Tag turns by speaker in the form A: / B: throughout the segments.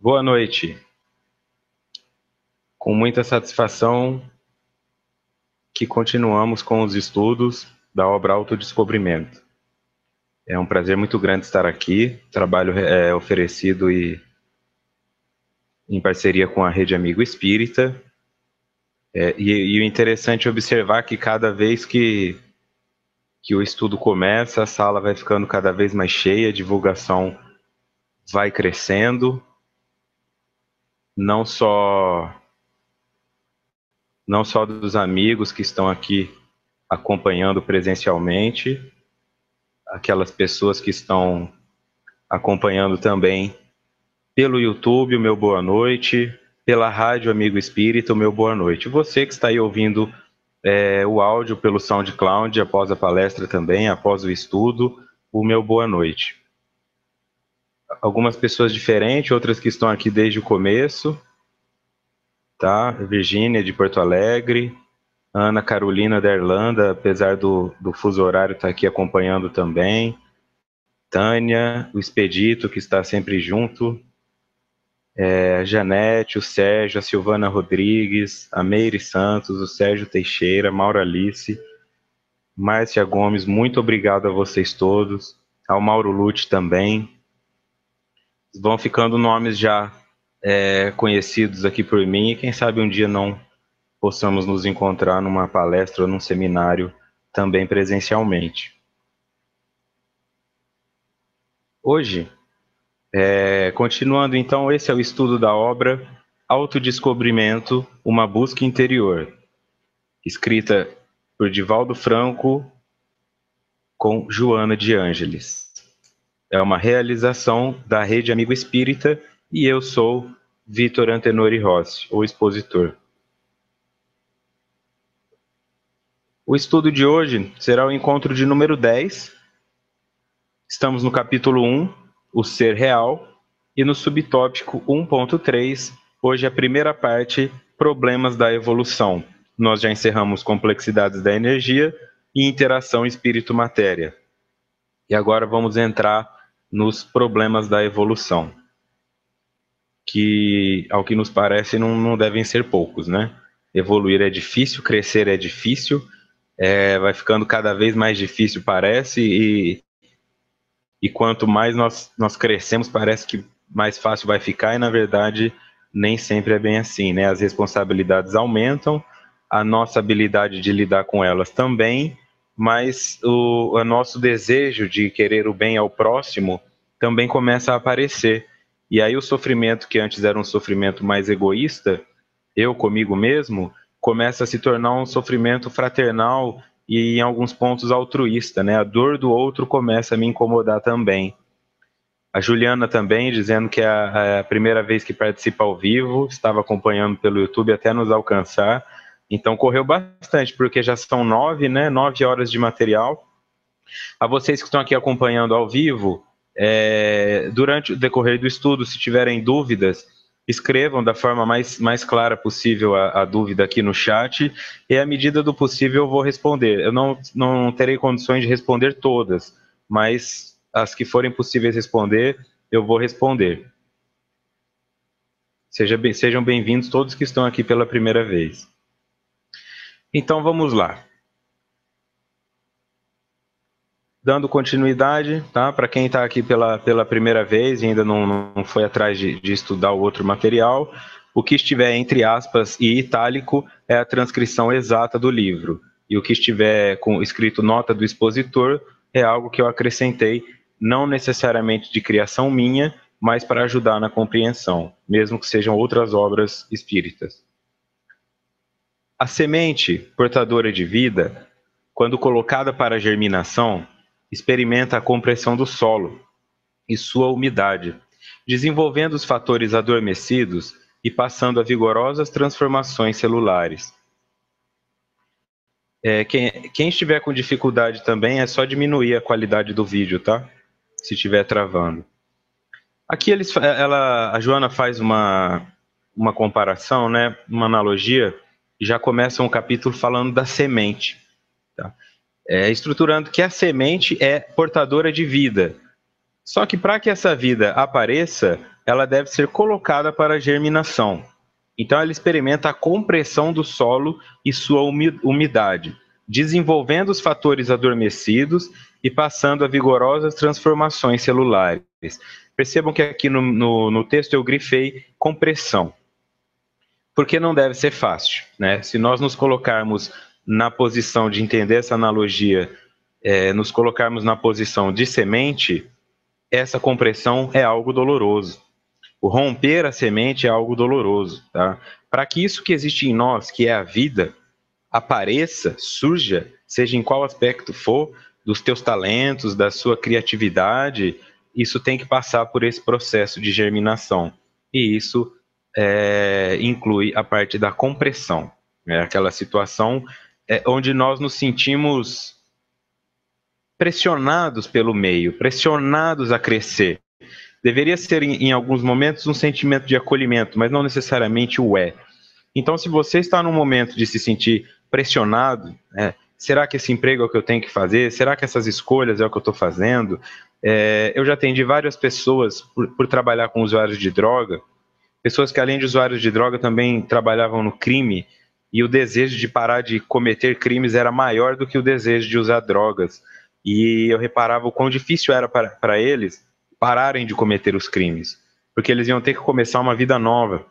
A: Boa noite. Com muita satisfação que continuamos com os estudos da obra Autodescobrimento. É um prazer muito grande estar aqui. Trabalho oferecido em parceria com a Rede Amigo Espírita. E o interessante é observar que cada vez que o estudo começa, a sala vai ficando cada vez mais cheia, a divulgação vai crescendo, não só dos amigos que estão aqui acompanhando presencialmente, aquelas pessoas que estão acompanhando também pelo YouTube, o meu boa noite, pela Rádio Amigo Espírita, o meu boa noite. Você que está aí ouvindo o áudio pelo SoundCloud, após a palestra também, após o estudo, o meu boa noite. Algumas pessoas diferentes, outras que estão aqui desde o começo, tá? Virgínia de Porto Alegre, Ana Carolina da Irlanda, apesar do fuso horário estar aqui acompanhando também, Tânia, o Expedito, que está sempre junto, a Janete, o Sérgio, a Silvana Rodrigues, a Meire Santos, o Sérgio Teixeira, Maura Alice, Márcia Gomes, muito obrigado a vocês todos, ao Mauro Lute também. Vão ficando nomes já conhecidos aqui por mim, e quem sabe um dia não possamos nos encontrar numa palestra ou num seminário também presencialmente. Hoje, continuando então, esse é o estudo da obra Autodescobrimento, uma busca interior, escrita por Divaldo Franco com Joana de Ângeles. É uma realização da Rede Amigo Espírita e eu sou Vitor Antenori Rossi, o expositor. O estudo de hoje será o encontro de número 10. Estamos no capítulo 1, o ser real, e no subtópico 1.3, hoje a primeira parte, problemas da evolução. Nós já encerramos complexidades da energia e interação espírito-matéria. E agora vamos entrar nos problemas da evolução, que, ao que nos parece, não devem ser poucos, né? Evoluir é difícil, crescer é difícil, vai ficando cada vez mais difícil, parece, e quanto mais nós crescemos, parece que mais fácil vai ficar, e na verdade nem sempre é bem assim, né? As responsabilidades aumentam, a nossa habilidade de lidar com elas também, mas o nosso desejo de querer o bem ao próximo também começa a aparecer. E aí o sofrimento, que antes era um sofrimento mais egoísta, eu comigo mesmo, começa a se tornar um sofrimento fraternal e em alguns pontos altruísta, né? A dor do outro começa a me incomodar também. A Juliana também, dizendo que é a primeira vez que participa ao vivo, estava acompanhando pelo YouTube até nos alcançar, então correu bastante, porque já são 9, né? 9 horas de material. A vocês que estão aqui acompanhando ao vivo, durante o decorrer do estudo, se tiverem dúvidas, escrevam da forma mais clara possível a dúvida aqui no chat, e à medida do possível eu vou responder. Eu não terei condições de responder todas, mas as que forem possíveis responder, eu vou responder. Sejam bem-vindos todos que estão aqui pela primeira vez. Então vamos lá. Dando continuidade, tá? Para quem está aqui pela primeira vez e ainda não foi atrás de estudar o outro material, o que estiver entre aspas e itálico é a transcrição exata do livro. E o que estiver escrito nota do expositor é algo que eu acrescentei, não necessariamente de criação minha, mas para ajudar na compreensão, mesmo que sejam outras obras espíritas. A semente portadora de vida, quando colocada para germinação, experimenta a compressão do solo e sua umidade, desenvolvendo os fatores adormecidos e passando a vigorosas transformações celulares. Quem estiver com dificuldade também, é só diminuir a qualidade do vídeo, tá? Se estiver travando. Aqui a Joana faz uma comparação, né? Uma analogia, e já começa um capítulo falando da semente. Tá? Estruturando que a semente é portadora de vida. Só que para que essa vida apareça, ela deve ser colocada para germinação. Então, ela experimenta a compressão do solo e sua umidade, desenvolvendo os fatores adormecidos e passando a vigorosas transformações celulares. Percebam que aqui no texto eu grifei compressão, porque não deve ser fácil, né? Se nós nos colocarmos na posição de entender essa analogia, nos colocarmos na posição de semente, essa compressão é algo doloroso. O romper a semente é algo doloroso, tá? Para que isso que existe em nós, que é a vida, apareça, surja, seja em qual aspecto for, dos teus talentos, da sua criatividade, isso tem que passar por esse processo de germinação. E isso inclui a parte da compressão, né? Aquela situação onde nós nos sentimos pressionados pelo meio, pressionados a crescer. Deveria ser, em alguns momentos, um sentimento de acolhimento, mas não necessariamente o é. Então, se você está num momento de se sentir pressionado, será que esse emprego é o que eu tenho que fazer? Será que essas escolhas é o que eu estou fazendo? Eu já atendi várias pessoas por trabalhar com usuários de droga, pessoas que, além de usuários de droga, também trabalhavam no crime, e o desejo de parar de cometer crimes era maior do que o desejo de usar drogas. E eu reparava o quão difícil era para eles pararem de cometer os crimes, porque eles iam ter que começar uma vida nova.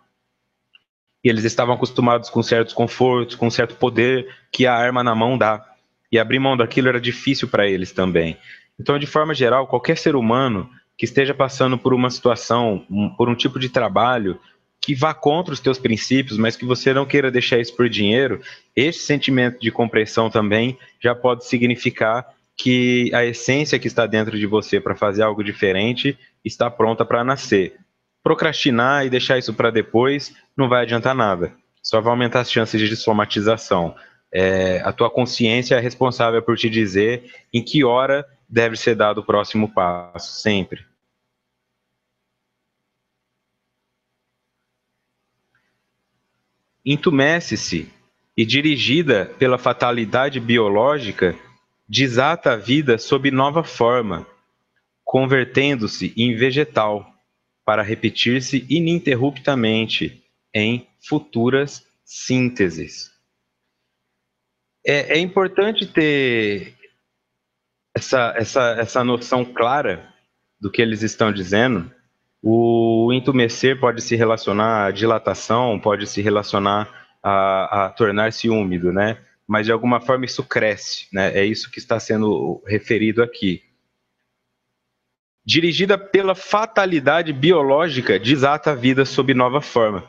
A: E eles estavam acostumados com certos confortos, com certo poder que a arma na mão dá. E abrir mão daquilo era difícil para eles também. Então, de forma geral, qualquer ser humano que esteja passando por uma situação, por um tipo de trabalho que vá contra os teus princípios, mas que você não queira deixar isso por dinheiro, esse sentimento de compressão também já pode significar que a essência que está dentro de você para fazer algo diferente está pronta para nascer. Procrastinar e deixar isso para depois não vai adiantar nada, só vai aumentar as chances de desfomatização. A tua consciência é responsável por te dizer em que hora deve ser dado o próximo passo, sempre. Entumece-se e, dirigida pela fatalidade biológica, desata a vida sob nova forma, convertendo-se em vegetal, para repetir-se ininterruptamente em futuras sínteses. É importante ter essa noção clara do que eles estão dizendo. O entumecer pode se relacionar à dilatação, pode se relacionar a tornar-se úmido, né? Mas de alguma forma isso cresce, né? É isso que está sendo referido aqui. Dirigida pela fatalidade biológica, desata a vida sob nova forma.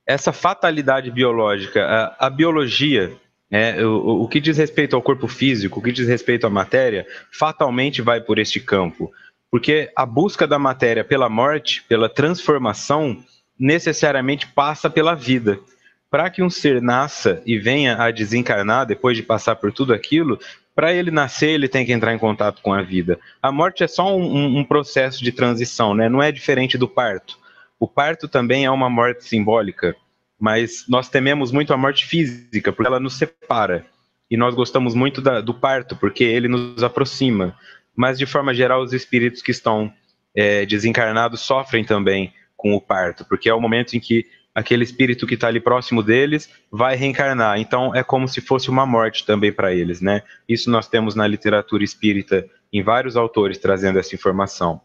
A: Essa fatalidade biológica, a biologia, o que diz respeito ao corpo físico, o que diz respeito à matéria, fatalmente vai por este campo. Porque a busca da matéria pela morte, pela transformação, necessariamente passa pela vida. Para que um ser nasça e venha a desencarnar depois de passar por tudo aquilo, para ele nascer, ele tem que entrar em contato com a vida. A morte é só um processo de transição, né? Não é diferente do parto. O parto também é uma morte simbólica, mas nós tememos muito a morte física, porque ela nos separa. E nós gostamos muito do parto, porque ele nos aproxima. Mas, de forma geral, os espíritos que estão desencarnados sofrem também com o parto, porque é o momento em que aquele espírito que está ali próximo deles vai reencarnar. Então, é como se fosse uma morte também para eles, né? Isso nós temos na literatura espírita, em vários autores trazendo essa informação.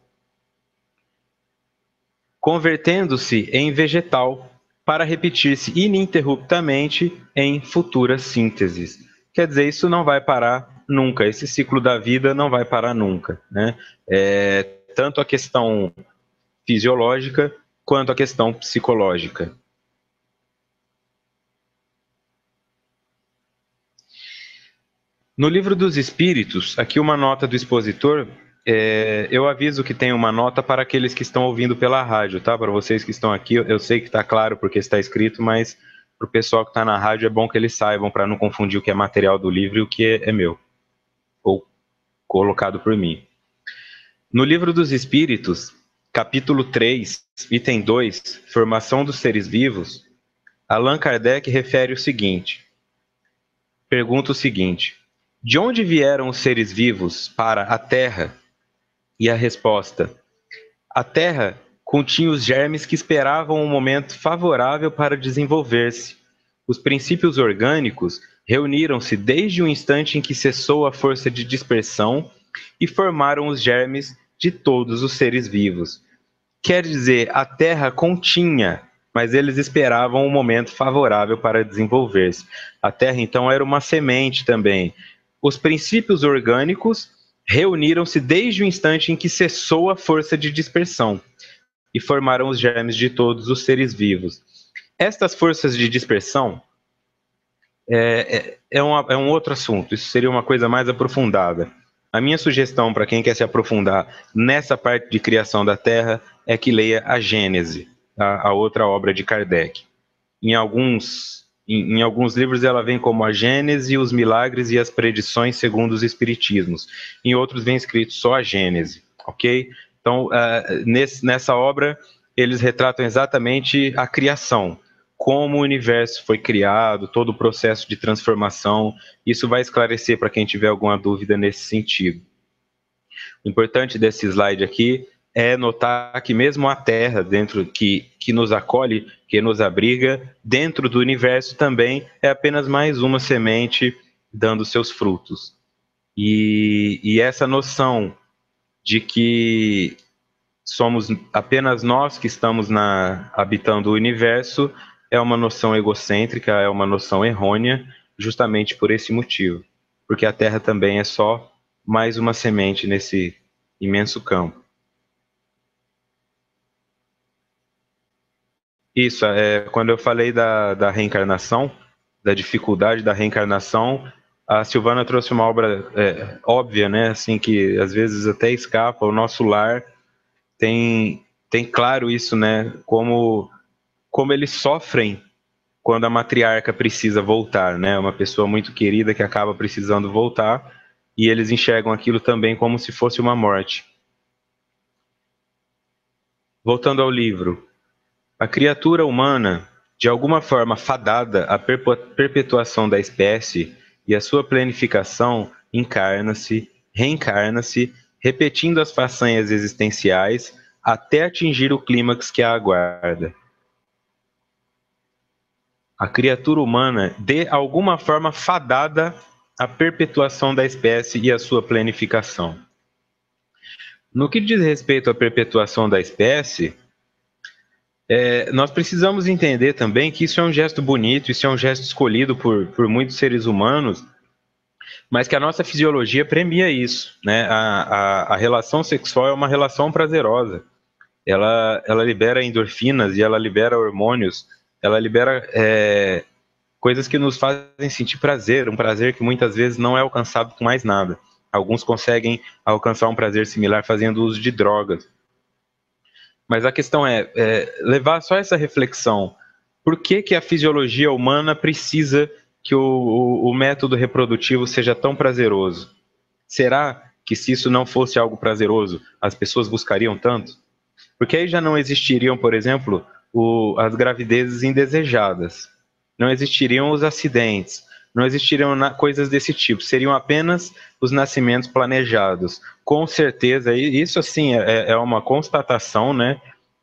A: Convertendo-se em vegetal para repetir-se ininterruptamente em futuras sínteses. Quer dizer, isso não vai parar nunca, esse ciclo da vida não vai parar nunca, né? Tanto a questão fisiológica quanto a questão psicológica. No Livro dos Espíritos, aqui uma nota do expositor, eu aviso que tem uma nota para aqueles que estão ouvindo pela rádio, tá? Para vocês que estão aqui, eu sei que está claro porque está escrito, mas para o pessoal que está na rádio é bom que eles saibam, para não confundir o que é material do livro e o que é meu, ou colocado por mim. No Livro dos Espíritos, capítulo 3, item 2, Formação dos Seres Vivos, Allan Kardec refere o seguinte, pergunta o seguinte: de onde vieram os seres vivos para a Terra? E a resposta: a Terra continha os germes que esperavam um momento favorável para desenvolver-se. Os princípios orgânicos reuniram-se desde o instante em que cessou a força de dispersão e formaram os germes de todos os seres vivos. Quer dizer, a Terra continha, mas eles esperavam um momento favorável para desenvolver-se. A Terra, então, era uma semente também. Os princípios orgânicos reuniram-se desde o instante em que cessou a força de dispersão e formaram os germes de todos os seres vivos. Estas forças de dispersão é um outro assunto, isso seria uma coisa mais aprofundada. A minha sugestão para quem quer se aprofundar nessa parte de criação da Terra é que leia a Gênese, a outra obra de Kardec. Em alguns livros ela vem como a Gênese, os milagres e as predições segundo os espiritismos. Em outros vem escrito só a Gênese, ok? Então, nessa obra, eles retratam exatamente a criação, como o universo foi criado, todo o processo de transformação. Isso vai esclarecer para quem tiver alguma dúvida nesse sentido. O importante desse slide aqui é notar que mesmo a Terra, dentro que nos acolhe, que nos abriga, dentro do universo também é apenas mais uma semente dando seus frutos. E essa noção de que somos apenas nós que estamos habitando o universo é uma noção egocêntrica, é uma noção errônea, justamente por esse motivo. Porque a Terra também é só mais uma semente nesse imenso campo. Isso, quando eu falei da reencarnação, da dificuldade da reencarnação, a Silvana trouxe uma obra óbvia, né? Assim, que às vezes até escapa. O Nosso Lar tem claro isso, né? Como eles sofrem quando a matriarca precisa voltar, né? Uma pessoa muito querida que acaba precisando voltar, e eles enxergam aquilo também como se fosse uma morte. Voltando ao livro, a criatura humana, de alguma forma fadada à perpetuação da espécie e à sua planificação, encarna-se, reencarna-se, repetindo as façanhas existenciais até atingir o clímax que a aguarda. A criatura humana, de alguma forma fadada à perpetuação da espécie e à sua planificação. No que diz respeito à perpetuação da espécie, nós precisamos entender também que isso é um gesto bonito, isso é um gesto escolhido por muitos seres humanos, mas que a nossa fisiologia premia isso, né? A relação sexual é uma relação prazerosa. Ela libera endorfinas e ela libera hormônios, ela libera coisas que nos fazem sentir prazer, um prazer que muitas vezes não é alcançado com mais nada. Alguns conseguem alcançar um prazer similar fazendo uso de drogas. Mas a questão é levar só essa reflexão. Por que a fisiologia humana precisa que o método reprodutivo seja tão prazeroso? Será que se isso não fosse algo prazeroso, as pessoas buscariam tanto? Porque aí já não existiriam, por exemplo, as gravidezes indesejadas. Não existiriam os acidentes. Não existiriam coisas desse tipo. Seriam apenas os nascimentos planejados. Com certeza, isso assim é uma constatação, né?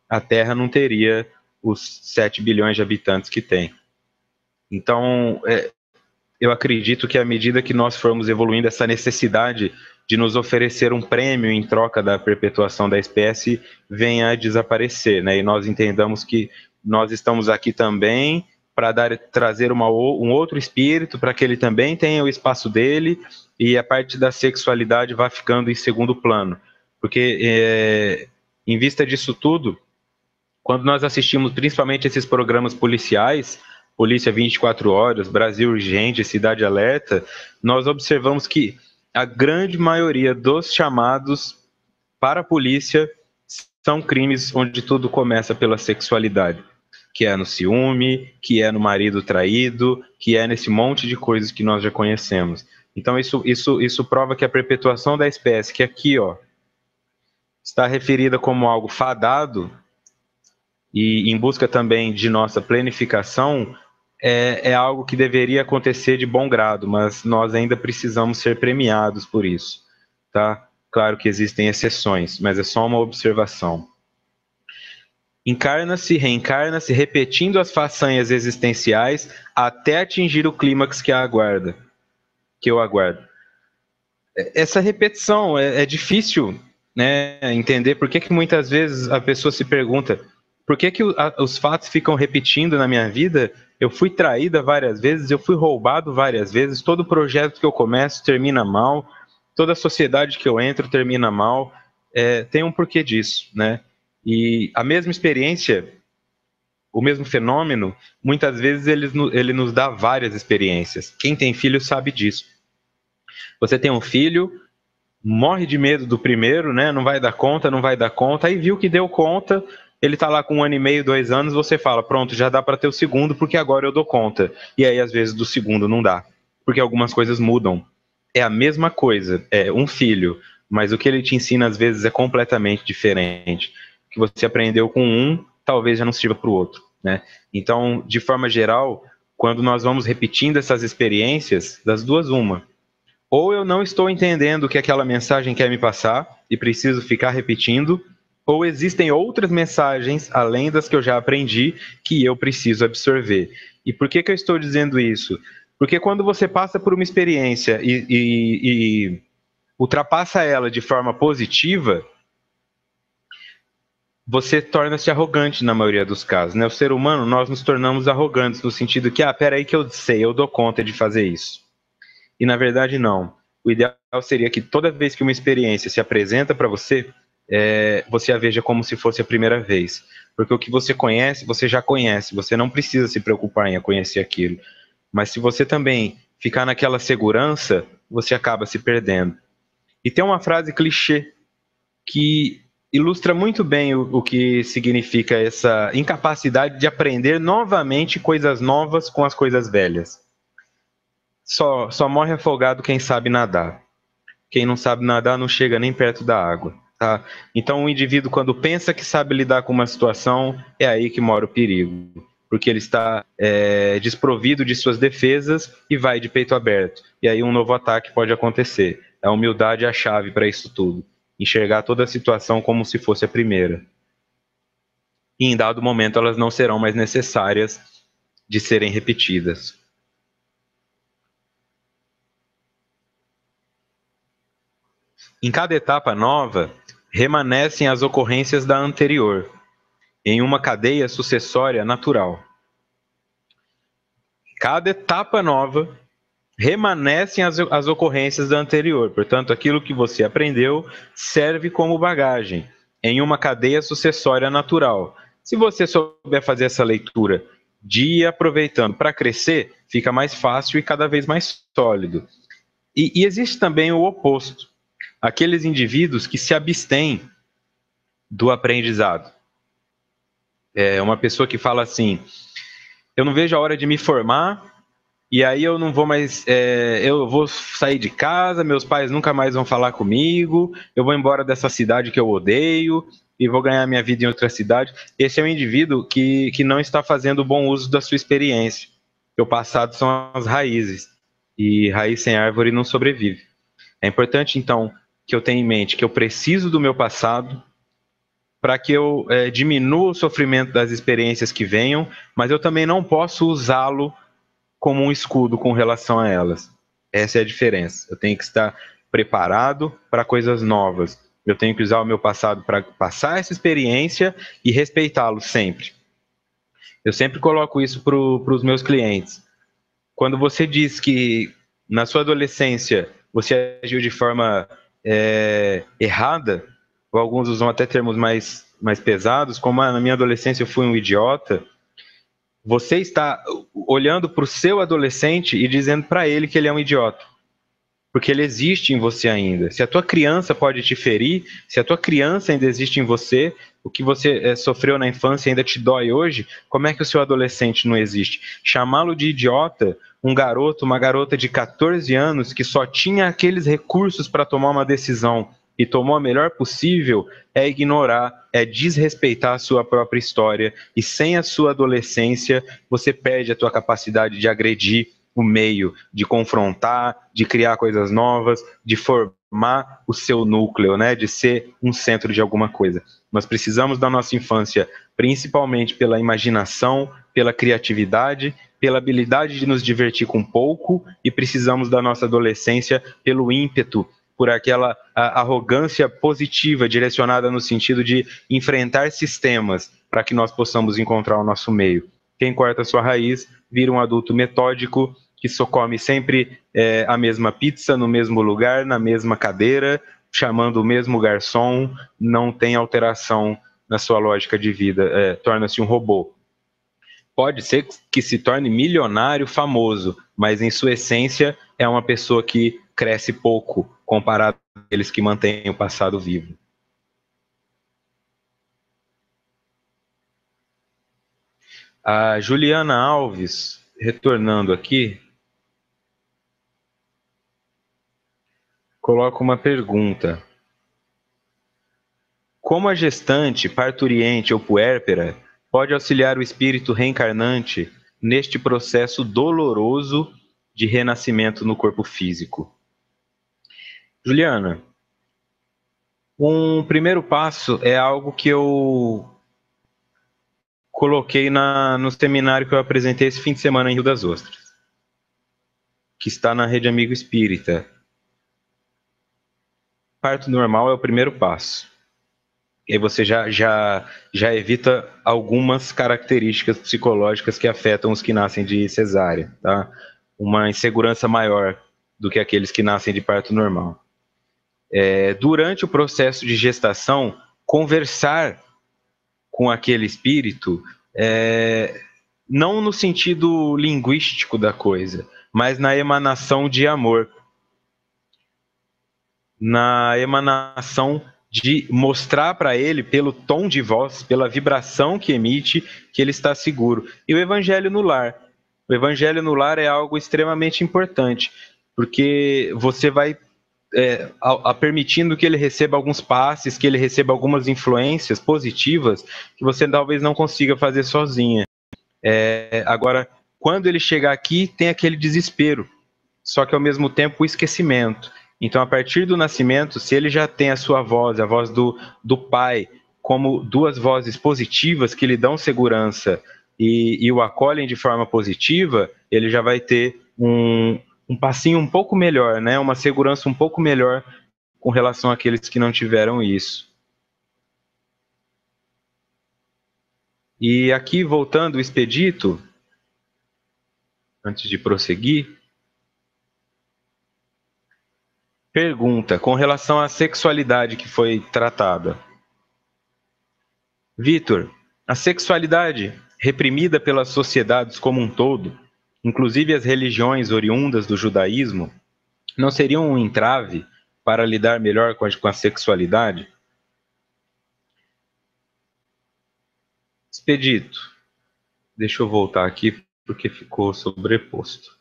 A: A Terra não teria os 7 bilhões de habitantes que tem. Então, eu acredito que à medida que nós formos evoluindo, essa necessidade de nos oferecer um prêmio em troca da perpetuação da espécie venha a desaparecer, né? E nós entendamos que nós estamos aqui também para trazer um outro espírito, para que ele também tenha o espaço dele e a parte da sexualidade vá ficando em segundo plano. Porque, em vista disso tudo, quando nós assistimos principalmente esses programas policiais, Polícia 24 Horas, Brasil Urgente, Cidade Alerta, nós observamos que a grande maioria dos chamados para a polícia são crimes onde tudo começa pela sexualidade, que é no ciúme, que é no marido traído, que é nesse monte de coisas que nós já conhecemos. Então isso prova que a perpetuação da espécie, que aqui está referida como algo fadado, e em busca também de nossa planificação, é algo que deveria acontecer de bom grado, mas nós ainda precisamos ser premiados por isso, tá? Claro que existem exceções, mas é só uma observação. Encarna-se, reencarna-se, repetindo as façanhas existenciais até atingir o clímax que eu aguardo. Essa repetição é difícil, né, entender por que muitas vezes a pessoa se pergunta por que os fatos ficam repetindo na minha vida. Eu fui traída várias vezes, eu fui roubado várias vezes, todo projeto que eu começo termina mal, toda sociedade que eu entro termina mal. Tem um porquê disso, né? E a mesma experiência, o mesmo fenômeno, muitas vezes ele nos dá várias experiências. Quem tem filho sabe disso. Você tem um filho, morre de medo do primeiro, né? Não vai dar conta, não vai dar conta. Aí viu que deu conta, ele tá lá com 1 ano e meio, 2 anos, você fala, pronto, já dá para ter o segundo, porque agora eu dou conta. E aí, às vezes, do segundo não dá, porque algumas coisas mudam. É a mesma coisa, é um filho, mas o que ele te ensina, às vezes, é completamente diferente. O que você aprendeu com um, talvez já não sirva para o outro, né? Então, de forma geral, quando nós vamos repetindo essas experiências, das duas, uma. Ou eu não estou entendendo o que aquela mensagem quer me passar e preciso ficar repetindo, ou existem outras mensagens, além das que eu já aprendi, que eu preciso absorver. E por que eu estou dizendo isso? Porque quando você passa por uma experiência e ultrapassa ela de forma positiva, você torna-se arrogante na maioria dos casos, né? O ser humano, nós nos tornamos arrogantes no sentido que, peraí que eu sei, eu dou conta de fazer isso. E na verdade não. O ideal seria que toda vez que uma experiência se apresenta para você, você a veja como se fosse a primeira vez. Porque o que você conhece, você já conhece. Você não precisa se preocupar em conhecer aquilo. Mas se você também ficar naquela segurança, você acaba se perdendo. E tem uma frase clichê que ilustra muito bem o que significa essa incapacidade de aprender novamente coisas novas com as coisas velhas. Só morre afogado quem sabe nadar. Quem não sabe nadar não chega nem perto da água. Tá? Então, o indivíduo, quando pensa que sabe lidar com uma situação, é aí que mora o perigo. Porque ele está desprovido de suas defesas e vai de peito aberto. E aí um novo ataque pode acontecer. A humildade é a chave para isso tudo. Enxergar toda a situação como se fosse a primeira. E em dado momento elas não serão mais necessárias de serem repetidas. Em cada etapa nova, remanescem as ocorrências da anterior, em uma cadeia sucessória natural. Cada etapa nova, remanescem as ocorrências da anterior. Portanto, aquilo que você aprendeu serve como bagagem, em uma cadeia sucessória natural. Se você souber fazer essa leitura de ir aproveitando para crescer, fica mais fácil e cada vez mais sólido. E existe também o oposto. Aqueles indivíduos que se abstêm do aprendizado. É uma pessoa que fala assim, eu não vejo a hora de me formar, e aí eu não vou mais, eu vou sair de casa, meus pais nunca mais vão falar comigo, eu vou embora dessa cidade que eu odeio, e vou ganhar minha vida em outra cidade. Esse é um indivíduo que não está fazendo bom uso da sua experiência. O passado são as raízes, e raiz sem árvore não sobrevive. É importante, então, que eu tenha em mente que eu preciso do meu passado para que eu diminua o sofrimento das experiências que venham, mas eu também não posso usá-lo como um escudo com relação a elas. Essa é a diferença. Eu tenho que estar preparado para coisas novas. Eu tenho que usar o meu passado para passar essa experiência e respeitá-lo sempre. Eu sempre coloco isso para os meus clientes. Quando você diz que na sua adolescência você agiu de forma errada, ou alguns usam até termos mais pesados, como na minha adolescência eu fui um idiota, você está olhando para o seu adolescente e dizendo para ele que ele é um idiota. Porque ele existe em você ainda. Se a tua criança pode te ferir, se a tua criança ainda existe em você, o que você sofreu na infância ainda te dói hoje, como é que o seu adolescente não existe? Chamá-lo de idiota, um garoto, uma garota de 14 anos que só tinha aqueles recursos para tomar uma decisão e tomou a melhor possível, é ignorar, é desrespeitar a sua própria história. E sem a sua adolescência, você perde a tua capacidade de agredir o meio, de confrontar, de criar coisas novas, de formar formar o seu núcleo, né, de ser um centro de alguma coisa. Nós precisamos da nossa infância, principalmente pela imaginação, pela criatividade, pela habilidade de nos divertir com pouco, e precisamos da nossa adolescência pelo ímpeto, por aquela arrogância positiva direcionada no sentido de enfrentar sistemas para que nós possamos encontrar o nosso meio. Quem corta a sua raiz vira um adulto metódico que só come sempre a mesma pizza no mesmo lugar, na mesma cadeira, chamando o mesmo garçom, não tem alteração na sua lógica de vida, torna-se um robô. Pode ser que se torne milionário, famoso, mas em sua essência é uma pessoa que cresce pouco comparado àqueles que mantêm o passado vivo. A Juliana Alves, retornando aqui, coloca uma pergunta. Como a gestante, parturiente ou puérpera pode auxiliar o espírito reencarnante neste processo doloroso de renascimento no corpo físico? Juliana, um primeiro passo é algo que eu coloquei no seminário que eu apresentei esse fim de semana em Rio das Ostras, que está na Rede Amigo Espírita. Parto normal é o primeiro passo. E aí você já evita algumas características psicológicas que afetam os que nascem de cesárea, tá? Uma insegurança maior do que aqueles que nascem de parto normal. Durante o processo de gestação, conversar com aquele espírito, não no sentido linguístico da coisa, mas na emanação de amor, na emanação de mostrar para ele, pelo tom de voz, pela vibração que emite, que ele está seguro. E o Evangelho no lar. O Evangelho no lar é algo extremamente importante, porque você vai permitindo que ele receba alguns passes, que ele receba algumas influências positivas que você talvez não consiga fazer sozinha. Agora, quando ele chegar aqui, tem aquele desespero, só que ao mesmo tempo o esquecimento. Então, a partir do nascimento, se ele já tem a sua voz, a voz do pai, como duas vozes positivas que lhe dão segurança e o acolhem de forma positiva, ele já vai ter um passinho um pouco melhor, né? Uma segurança um pouco melhor com relação àqueles que não tiveram isso. E aqui, voltando o expedito, antes de prosseguir, pergunta com relação à sexualidade que foi tratada. Vitor, a sexualidade reprimida pelas sociedades como um todo, inclusive as religiões oriundas do judaísmo, não seria um entrave para lidar melhor com a sexualidade? Expedito. Deixa eu voltar aqui porque ficou sobreposto.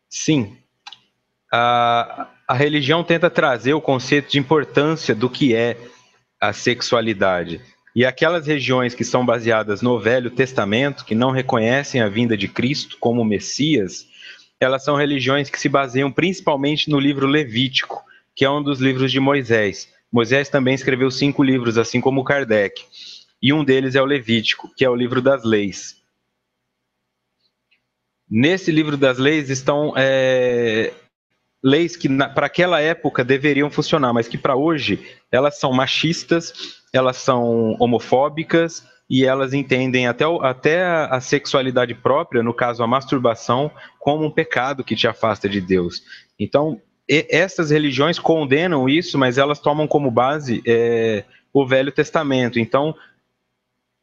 A: Sim. A religião tenta trazer o conceito de importância do que é a sexualidade. E aquelas regiões que são baseadas no Velho Testamento, que não reconhecem a vinda de Cristo como Messias, elas são religiões que se baseiam principalmente no livro Levítico, que é um dos livros de Moisés. Moisés também escreveu 5 livros, assim como Kardec. E um deles é o Levítico, que é o livro das leis. Nesse livro das leis estão leis que para aquela época deveriam funcionar, mas que para hoje elas são machistas, elas são homofóbicas e elas entendem até a sexualidade própria, no caso a masturbação, como um pecado que te afasta de Deus. Então, essas religiões condenam isso, mas elas tomam como base o Velho Testamento. Então,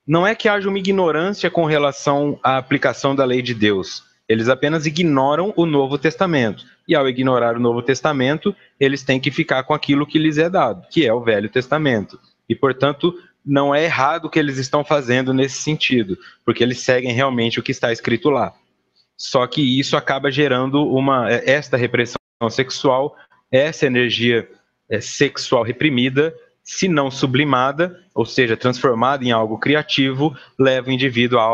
A: não é que haja uma ignorância com relação à aplicação da lei de Deus. Eles apenas ignoram o Novo Testamento. E ao ignorar o Novo Testamento, eles têm que ficar com aquilo que lhes é dado, que é o Velho Testamento. E, portanto, não é errado o que eles estão fazendo nesse sentido, porque eles seguem realmente o que está escrito lá. Só que isso acaba gerando esta repressão sexual, essa energia sexual reprimida, se não sublimada, ou seja, transformada em algo criativo, leva o indivíduo a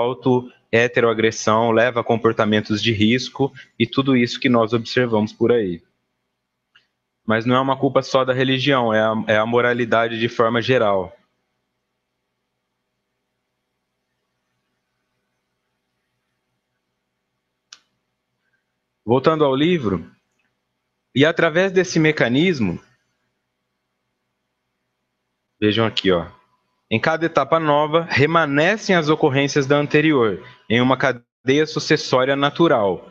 A: heteroagressão, leva a comportamentos de risco e tudo isso que nós observamos por aí. Mas não é uma culpa só da religião, é a moralidade de forma geral. Voltando ao livro, e através desse mecanismo, vejam aqui, ó, em cada etapa nova, remanescem as ocorrências da anterior, em uma cadeia sucessória natural.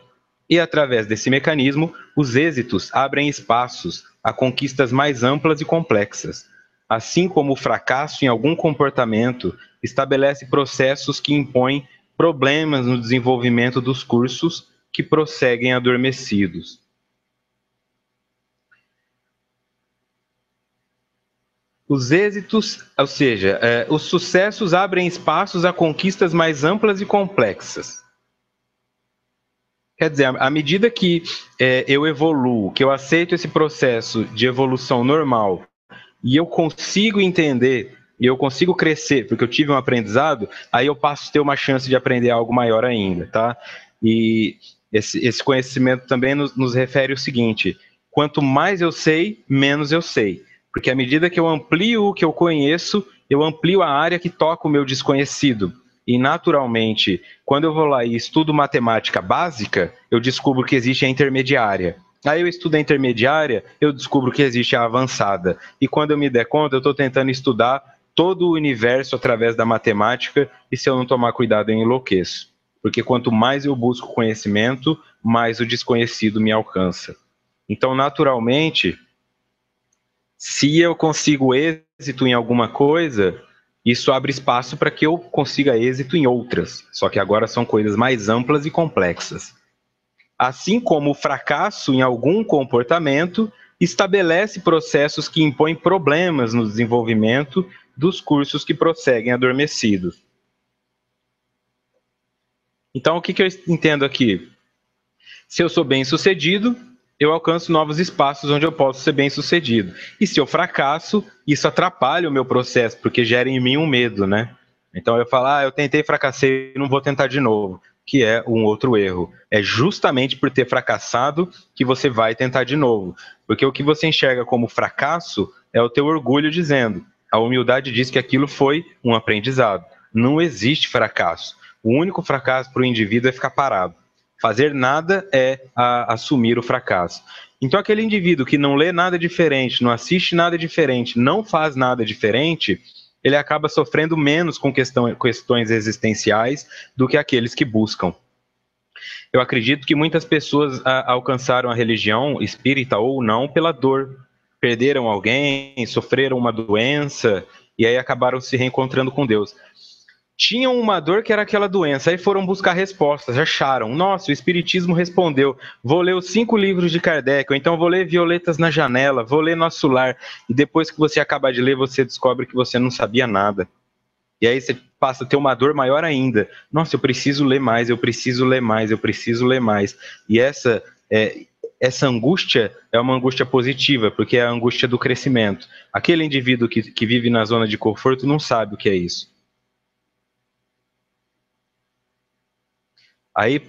A: E através desse mecanismo, os êxitos abrem espaços a conquistas mais amplas e complexas. Assim como o fracasso em algum comportamento estabelece processos que impõem problemas no desenvolvimento dos cursos que prosseguem adormecidos. Os êxitos, ou seja, os sucessos abrem espaços a conquistas mais amplas e complexas. Quer dizer, à medida que eu evoluo, que eu aceito esse processo de evolução normal e eu consigo entender e eu consigo crescer, porque eu tive um aprendizado, aí eu passo a ter uma chance de aprender algo maior ainda, tá? E esse conhecimento também nos refere o seguinte: quanto mais eu sei, menos eu sei. Porque à medida que eu amplio o que eu conheço, eu amplio a área que toca o meu desconhecido. E naturalmente, quando eu vou lá e estudo matemática básica, eu descubro que existe a intermediária. Aí eu estudo a intermediária, eu descubro que existe a avançada. E quando eu me der conta, eu estou tentando estudar todo o universo através da matemática, e se eu não tomar cuidado, eu enlouqueço. Porque quanto mais eu busco conhecimento, mais o desconhecido me alcança. Então, naturalmente, se eu consigo êxito em alguma coisa, isso abre espaço para que eu consiga êxito em outras. Só que agora são coisas mais amplas e complexas. Assim como o fracasso em algum comportamento estabelece processos que impõem problemas no desenvolvimento dos cursos que prosseguem adormecidos. Então, o que eu entendo aqui? Se eu sou bem-sucedido, eu alcanço novos espaços onde eu posso ser bem-sucedido. E se eu fracasso, isso atrapalha o meu processo, porque gera em mim um medo, né? Então eu falo, eu tentei, fracassei, não vou tentar de novo, que é um outro erro. É justamente por ter fracassado que você vai tentar de novo. Porque o que você enxerga como fracasso é o teu orgulho dizendo. A humildade diz que aquilo foi um aprendizado. Não existe fracasso. O único fracasso para o indivíduo é ficar parado. Fazer nada é assumir o fracasso. Então, aquele indivíduo que não lê nada diferente, não assiste nada diferente, não faz nada diferente, ele acaba sofrendo menos com questões existenciais do que aqueles que buscam. Eu acredito que muitas pessoas alcançaram a religião, espírita ou não, pela dor. Perderam alguém, sofreram uma doença e aí acabaram se reencontrando com Deus. Tinham uma dor que era aquela doença, aí foram buscar respostas, acharam, nossa, o Espiritismo respondeu, vou ler os 5 livros de Kardec, ou então vou ler Violetas na Janela, vou ler Nosso Lar, e depois que você acabar de ler, você descobre que você não sabia nada. E aí você passa a ter uma dor maior ainda. Nossa, eu preciso ler mais, eu preciso ler mais, eu preciso ler mais. E essa angústia é uma angústia positiva, porque é a angústia do crescimento. Aquele indivíduo que vive na zona de conforto não sabe o que é isso. Aí,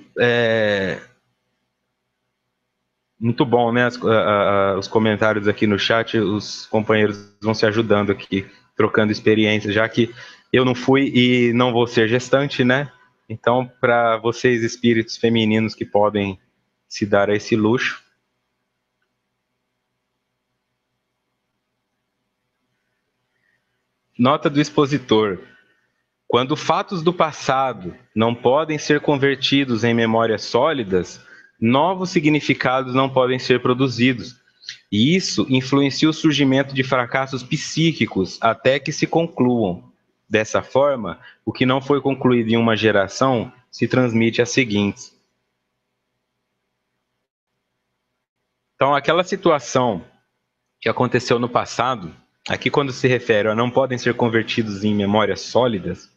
A: muito bom, né? Os comentários aqui no chat, os companheiros vão se ajudando aqui, trocando experiências, já que eu não fui e não vou ser gestante, né? Então, para vocês, espíritos femininos que podem se dar a esse luxo. Nota do expositor. Quando fatos do passado não podem ser convertidos em memórias sólidas, novos significados não podem ser produzidos. E isso influencia o surgimento de fracassos psíquicos até que se concluam. Dessa forma, o que não foi concluído em uma geração se transmite às seguintes. Então, aquela situação que aconteceu no passado, aqui quando se refere a não podem ser convertidos em memórias sólidas,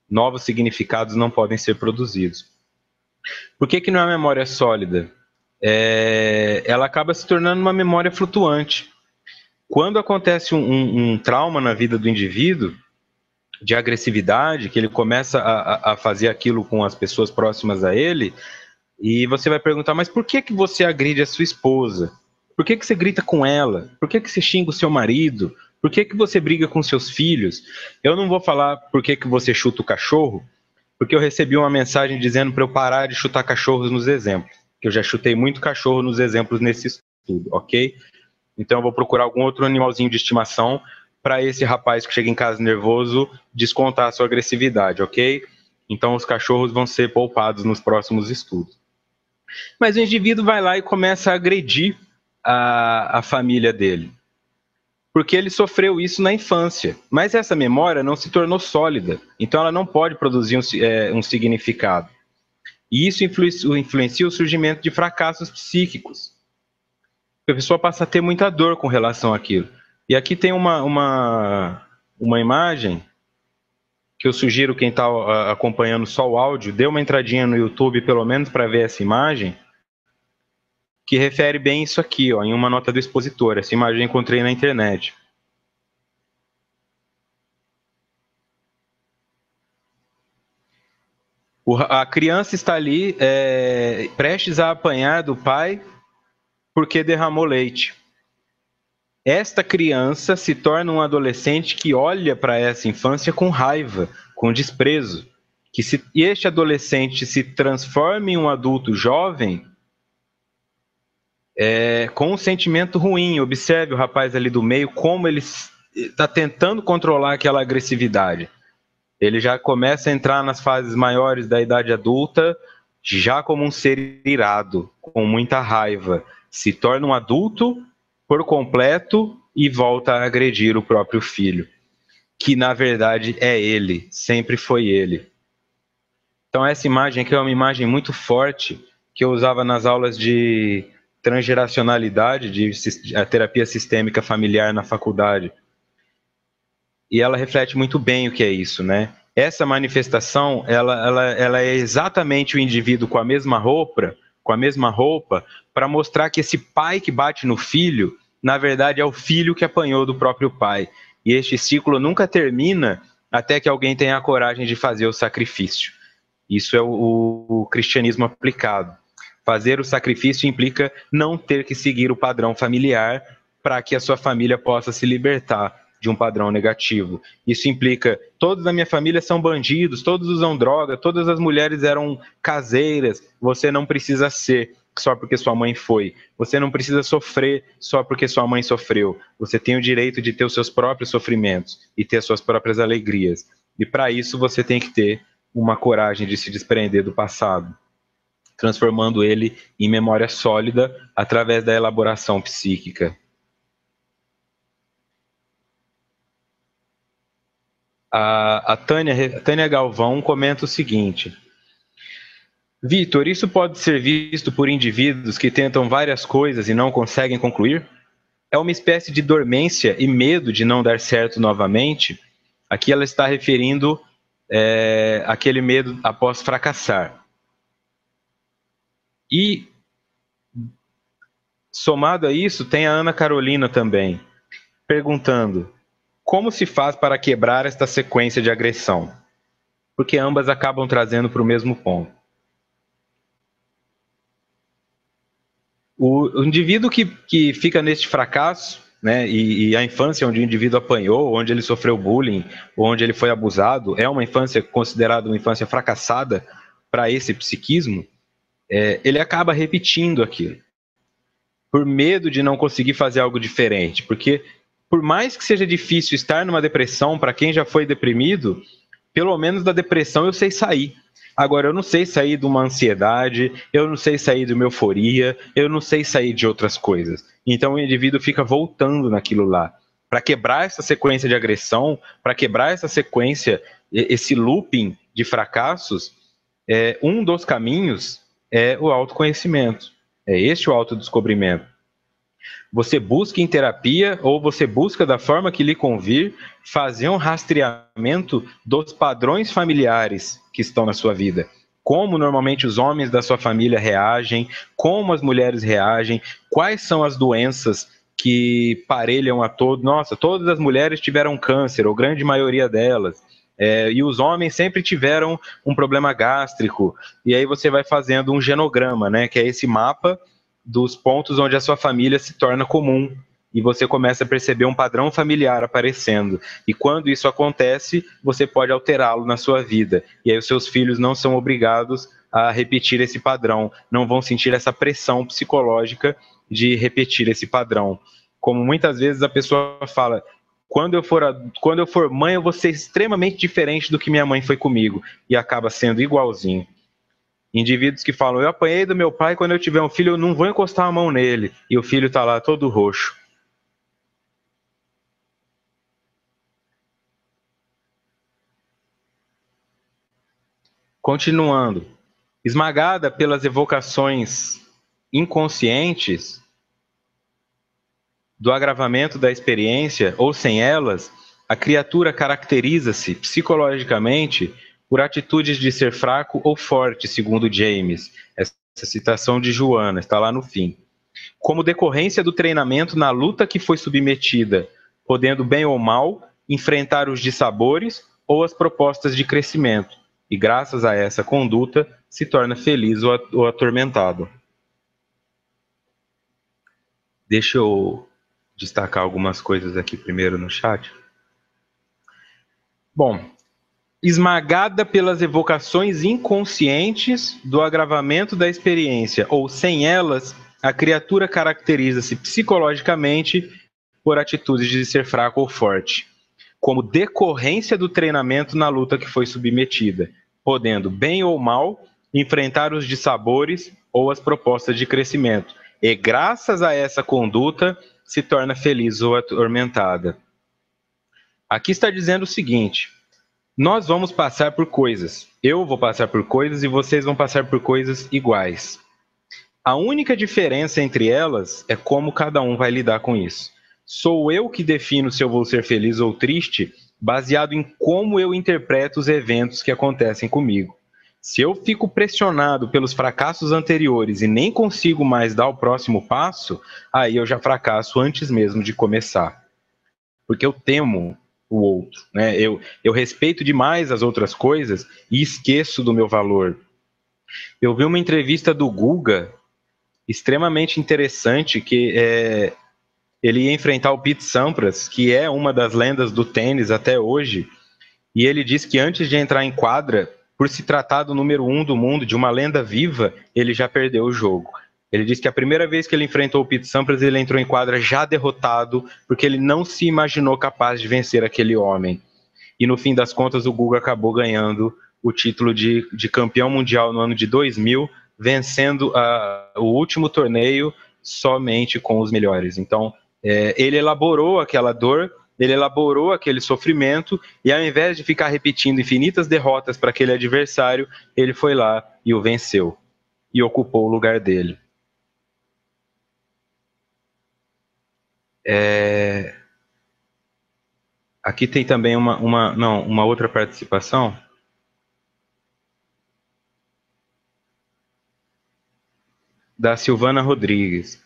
A: novos significados não podem ser produzidos. Por que não é memória sólida? Ela acaba se tornando uma memória flutuante. Quando acontece um trauma na vida do indivíduo, de agressividade, que ele começa a fazer aquilo com as pessoas próximas a ele, e você vai perguntar, mas por que você agride a sua esposa? Por que você grita com ela? Por que você xinga o seu marido? Por que você briga com seus filhos? Eu não vou falar por que você chuta o cachorro, porque eu recebi uma mensagem dizendo para eu parar de chutar cachorros nos exemplos, que eu já chutei muito cachorro nos exemplos nesse estudo, ok? Então eu vou procurar algum outro animalzinho de estimação para esse rapaz que chega em casa nervoso descontar a sua agressividade, ok? Então os cachorros vão ser poupados nos próximos estudos. Mas o indivíduo vai lá e começa a agredir a família dele, porque ele sofreu isso na infância. Mas essa memória não se tornou sólida, então ela não pode produzir um significado. E isso influencia o surgimento de fracassos psíquicos. A pessoa passa a ter muita dor com relação àquilo. E aqui tem uma imagem que eu sugiro quem está acompanhando só o áudio, dê uma entradinha no YouTube pelo menos para ver essa imagem, que refere bem isso aqui, ó, em uma nota do expositor. Essa imagem eu encontrei na internet. A criança está ali prestes a apanhar do pai porque derramou leite. Esta criança se torna um adolescente que olha para essa infância com raiva, com desprezo. Que se este adolescente se transforma em um adulto jovem com um sentimento ruim. Observe o rapaz ali do meio, como ele está tentando controlar aquela agressividade. Ele já começa a entrar nas fases maiores da idade adulta, já como um ser irado, com muita raiva. Se torna um adulto por completo e volta a agredir o próprio filho, que na verdade é ele, sempre foi ele. Então essa imagem aqui é uma imagem muito forte que eu usava nas aulas de transgeracionalidade, de terapia sistêmica familiar na faculdade. E ela reflete muito bem o que é isso, né? Essa manifestação, ela é exatamente o indivíduo com a mesma roupa, para mostrar que esse pai que bate no filho, na verdade é o filho que apanhou do próprio pai. E este ciclo nunca termina até que alguém tenha a coragem de fazer o sacrifício. Isso é o cristianismo aplicado. Fazer o sacrifício implica não ter que seguir o padrão familiar para que a sua família possa se libertar de um padrão negativo. Isso implica, todos da minha família são bandidos, todos usam droga, todas as mulheres eram caseiras, você não precisa ser só porque sua mãe foi. Você não precisa sofrer só porque sua mãe sofreu. Você tem o direito de ter os seus próprios sofrimentos e ter as suas próprias alegrias. E para isso você tem que ter uma coragem de se desprender do passado, transformando ele em memória sólida através da elaboração psíquica. A Tânia Galvão comenta o seguinte: Vitor, isso pode ser visto por indivíduos que tentam várias coisas e não conseguem concluir? É uma espécie de dormência e medo de não dar certo novamente? Aqui ela está referindo aquele medo após fracassar. E, somado a isso, tem a Ana Carolina também, perguntando: como se faz para quebrar esta sequência de agressão? Porque ambas acabam trazendo para o mesmo ponto. O indivíduo que fica neste fracasso, né, e a infância onde o indivíduo apanhou, onde ele sofreu bullying, onde ele foi abusado, é uma infância considerada uma infância fracassada para esse psiquismo, ele acaba repetindo aquilo, por medo de não conseguir fazer algo diferente, porque por mais que seja difícil estar numa depressão, para quem já foi deprimido, pelo menos da depressão eu sei sair. Agora, eu não sei sair de uma ansiedade, eu não sei sair de uma euforia, eu não sei sair de outras coisas. Então o indivíduo fica voltando naquilo lá. Para quebrar essa sequência de agressão, para quebrar essa sequência, esse looping de fracassos, um dos caminhos é o autoconhecimento. É este o autodescobrimento. Você busca em terapia ou você busca da forma que lhe convir fazer um rastreamento dos padrões familiares que estão na sua vida. Como normalmente os homens da sua família reagem, como as mulheres reagem, quais são as doenças que parelham a todos. Nossa, todas as mulheres tiveram câncer, ou grande maioria delas. E os homens sempre tiveram um problema gástrico. E aí você vai fazendo um genograma, né, que é esse mapa dos pontos onde a sua família se torna comum e você começa a perceber um padrão familiar aparecendo. E quando isso acontece, você pode alterá-lo na sua vida. E aí os seus filhos não são obrigados a repetir esse padrão, não vão sentir essa pressão psicológica de repetir esse padrão. Como muitas vezes a pessoa fala, quando eu for mãe, eu vou ser extremamente diferente do que minha mãe foi comigo, e acaba sendo igualzinho. Indivíduos que falam, eu apanhei do meu pai, quando eu tiver um filho eu não vou encostar a mão nele, e o filho está lá todo roxo. Continuando, esmagada pelas evocações inconscientes do agravamento da experiência, ou sem elas, a criatura caracteriza-se psicologicamente por atitudes de ser fraco ou forte, segundo James. Essa citação de Joana está lá no fim. Como decorrência do treinamento na luta que foi submetida, podendo bem ou mal enfrentar os dissabores ou as propostas de crescimento, e graças a essa conduta se torna feliz ou atormentado. Deixa eu destacar algumas coisas aqui primeiro no chat. Bom, esmagada pelas evocações inconscientes do agravamento da experiência, ou sem elas, a criatura caracteriza-se psicologicamente por atitudes de ser fraco ou forte, como decorrência do treinamento na luta que foi submetida, podendo, bem ou mal, enfrentar os dissabores ou as propostas de crescimento, e graças a essa conduta se torna feliz ou atormentada. Aqui está dizendo o seguinte: nós vamos passar por coisas, eu vou passar por coisas e vocês vão passar por coisas iguais. A única diferença entre elas é como cada um vai lidar com isso. Sou eu que defino se eu vou ser feliz ou triste, baseado em como eu interpreto os eventos que acontecem comigo. Se eu fico pressionado pelos fracassos anteriores e nem consigo mais dar o próximo passo, aí eu já fracasso antes mesmo de começar. Porque eu temo o outro, né? Eu respeito demais as outras coisas e esqueço do meu valor. Eu vi uma entrevista do Guga, extremamente interessante, que ele ia enfrentar o Pete Sampras, que é uma das lendas do tênis até hoje, e ele disse que antes de entrar em quadra, por se tratar do número 1 do mundo, de uma lenda viva, ele já perdeu o jogo. Ele disse que a primeira vez que ele enfrentou o Pete Sampras, ele entrou em quadra já derrotado, porque ele não se imaginou capaz de vencer aquele homem. E no fim das contas, o Guga acabou ganhando o título de campeão mundial no ano de 2000, vencendo o último torneio somente com os melhores. Então, ele elaborou aquela dor, ele elaborou aquele sofrimento, e ao invés de ficar repetindo infinitas derrotas para aquele adversário, ele foi lá e o venceu, e ocupou o lugar dele. Aqui tem também uma outra participação. Da Silvana Rodrigues.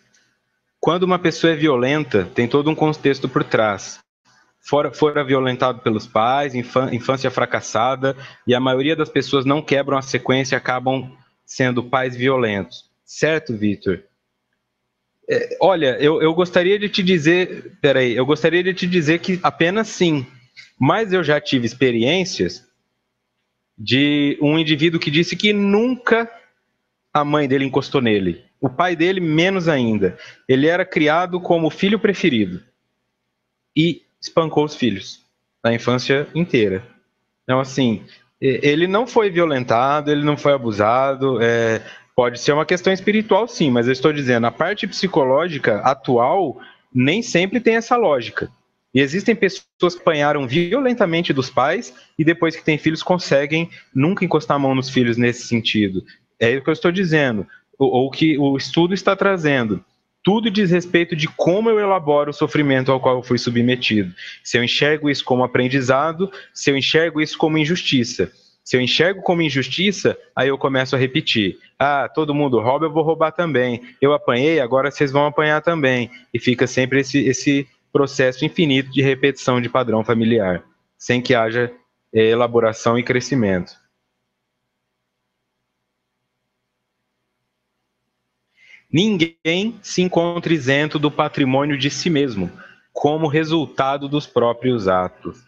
A: Quando uma pessoa é violenta, tem todo um contexto por trás. Fora violentado pelos pais, infância fracassada, e a maioria das pessoas não quebram a sequência e acabam sendo pais violentos. Certo, Vitor? Olha, eu gostaria de te dizer, eu gostaria de te dizer que apenas sim, mas eu já tive experiências de um indivíduo que disse que nunca a mãe dele encostou nele. O pai dele, menos ainda. Ele era criado como filho preferido e espancou os filhos na infância inteira. Então, assim, ele não foi violentado, ele não foi abusado. Pode ser uma questão espiritual, sim, mas eu estou dizendo, a parte psicológica atual nem sempre tem essa lógica. E existem pessoas que apanharam violentamente dos pais e depois que têm filhos conseguem nunca encostar a mão nos filhos nesse sentido. É o que eu estou dizendo, ou que o estudo está trazendo. Tudo diz respeito de como eu elaboro o sofrimento ao qual eu fui submetido. Se eu enxergo isso como aprendizado, se eu enxergo isso como injustiça. Se eu enxergo como injustiça, aí eu começo a repetir. Ah, todo mundo rouba, eu vou roubar também. Eu apanhei, agora vocês vão apanhar também. E fica sempre esse processo infinito de repetição de padrão familiar, sem que haja elaboração e crescimento. Ninguém se encontra isento do patrimônio de si mesmo, como resultado dos próprios atos.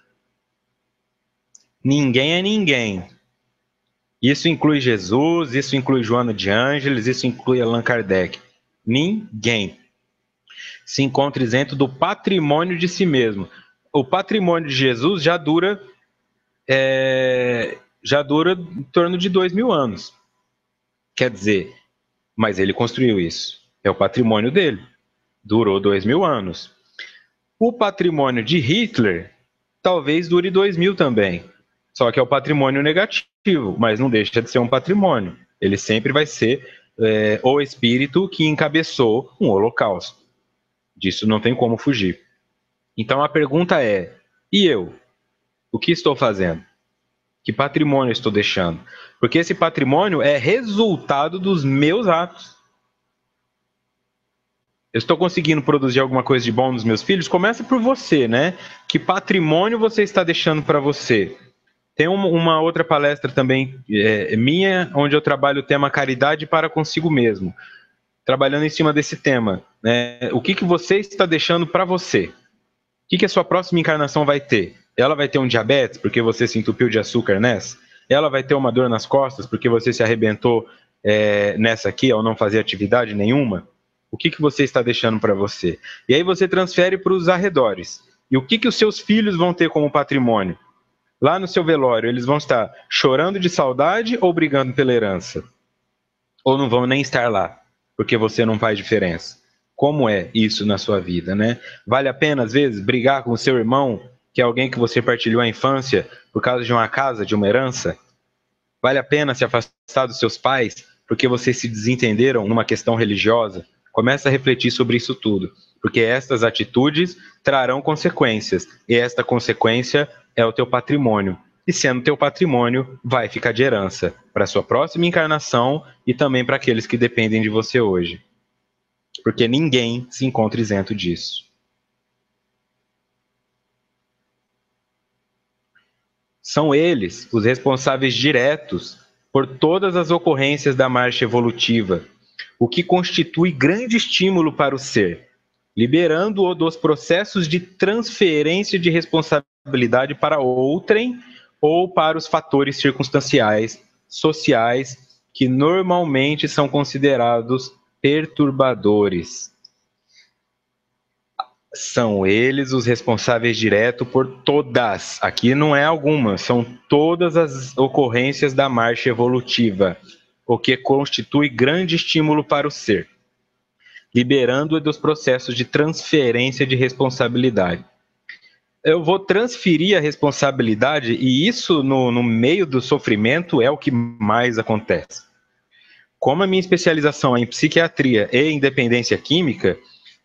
A: Ninguém é ninguém. Isso inclui Jesus, isso inclui Joana de Ângeles, isso inclui Allan Kardec. Ninguém se encontra isento do patrimônio de si mesmo. O patrimônio de Jesus já dura em torno de 2.000 anos. Quer dizer, mas ele construiu isso. É o patrimônio dele. Durou 2.000 anos. O patrimônio de Hitler talvez dure 2.000 também. Só que é o patrimônio negativo, mas não deixa de ser um patrimônio. Ele sempre vai ser o espírito que encabeçou um holocausto. Disso não tem como fugir. Então a pergunta é: e eu? O que estou fazendo? Que patrimônio estou deixando? Porque esse patrimônio é resultado dos meus atos. Eu estou conseguindo produzir alguma coisa de bom nos meus filhos? Começa por você, né? Que patrimônio você está deixando para você? Tem uma outra palestra também minha, onde eu trabalho o tema caridade para consigo mesmo. Trabalhando em cima desse tema, né? O que você está deixando para você? O que a sua próxima encarnação vai ter? Ela vai ter um diabetes porque você se entupiu de açúcar nessa? Ela vai ter uma dor nas costas porque você se arrebentou nessa aqui ao não fazer atividade nenhuma? O que você está deixando para você? E aí você transfere para os arredores. E o que os seus filhos vão ter como patrimônio? Lá no seu velório, eles vão estar chorando de saudade ou brigando pela herança? Ou não vão nem estar lá, porque você não faz diferença? Como é isso na sua vida, né? Vale a pena, às vezes, brigar com o seu irmão, que é alguém que você partilhou a infância, por causa de uma casa, de uma herança? Vale a pena se afastar dos seus pais, porque vocês se desentenderam numa questão religiosa? Começa a refletir sobre isso tudo, porque estas atitudes trarão consequências, e esta consequência é o teu patrimônio. E sendo teu patrimônio, vai ficar de herança para a sua próxima encarnação e também para aqueles que dependem de você hoje. Porque ninguém se encontra isento disso. São eles os responsáveis diretos por todas as ocorrências da marcha evolutiva, o que constitui grande estímulo para o ser, liberando-o dos processos de transferência de responsabilidade para outrem ou para os fatores circunstanciais, sociais, que normalmente são considerados perturbadores. São eles os responsáveis diretos por todas, aqui não é alguma, são todas as ocorrências da marcha evolutiva, o que constitui grande estímulo para o ser, liberando-o dos processos de transferência de responsabilidade. Eu vou transferir a responsabilidade, e isso no meio do sofrimento é o que mais acontece. Como a minha especialização é em psiquiatria e independência química,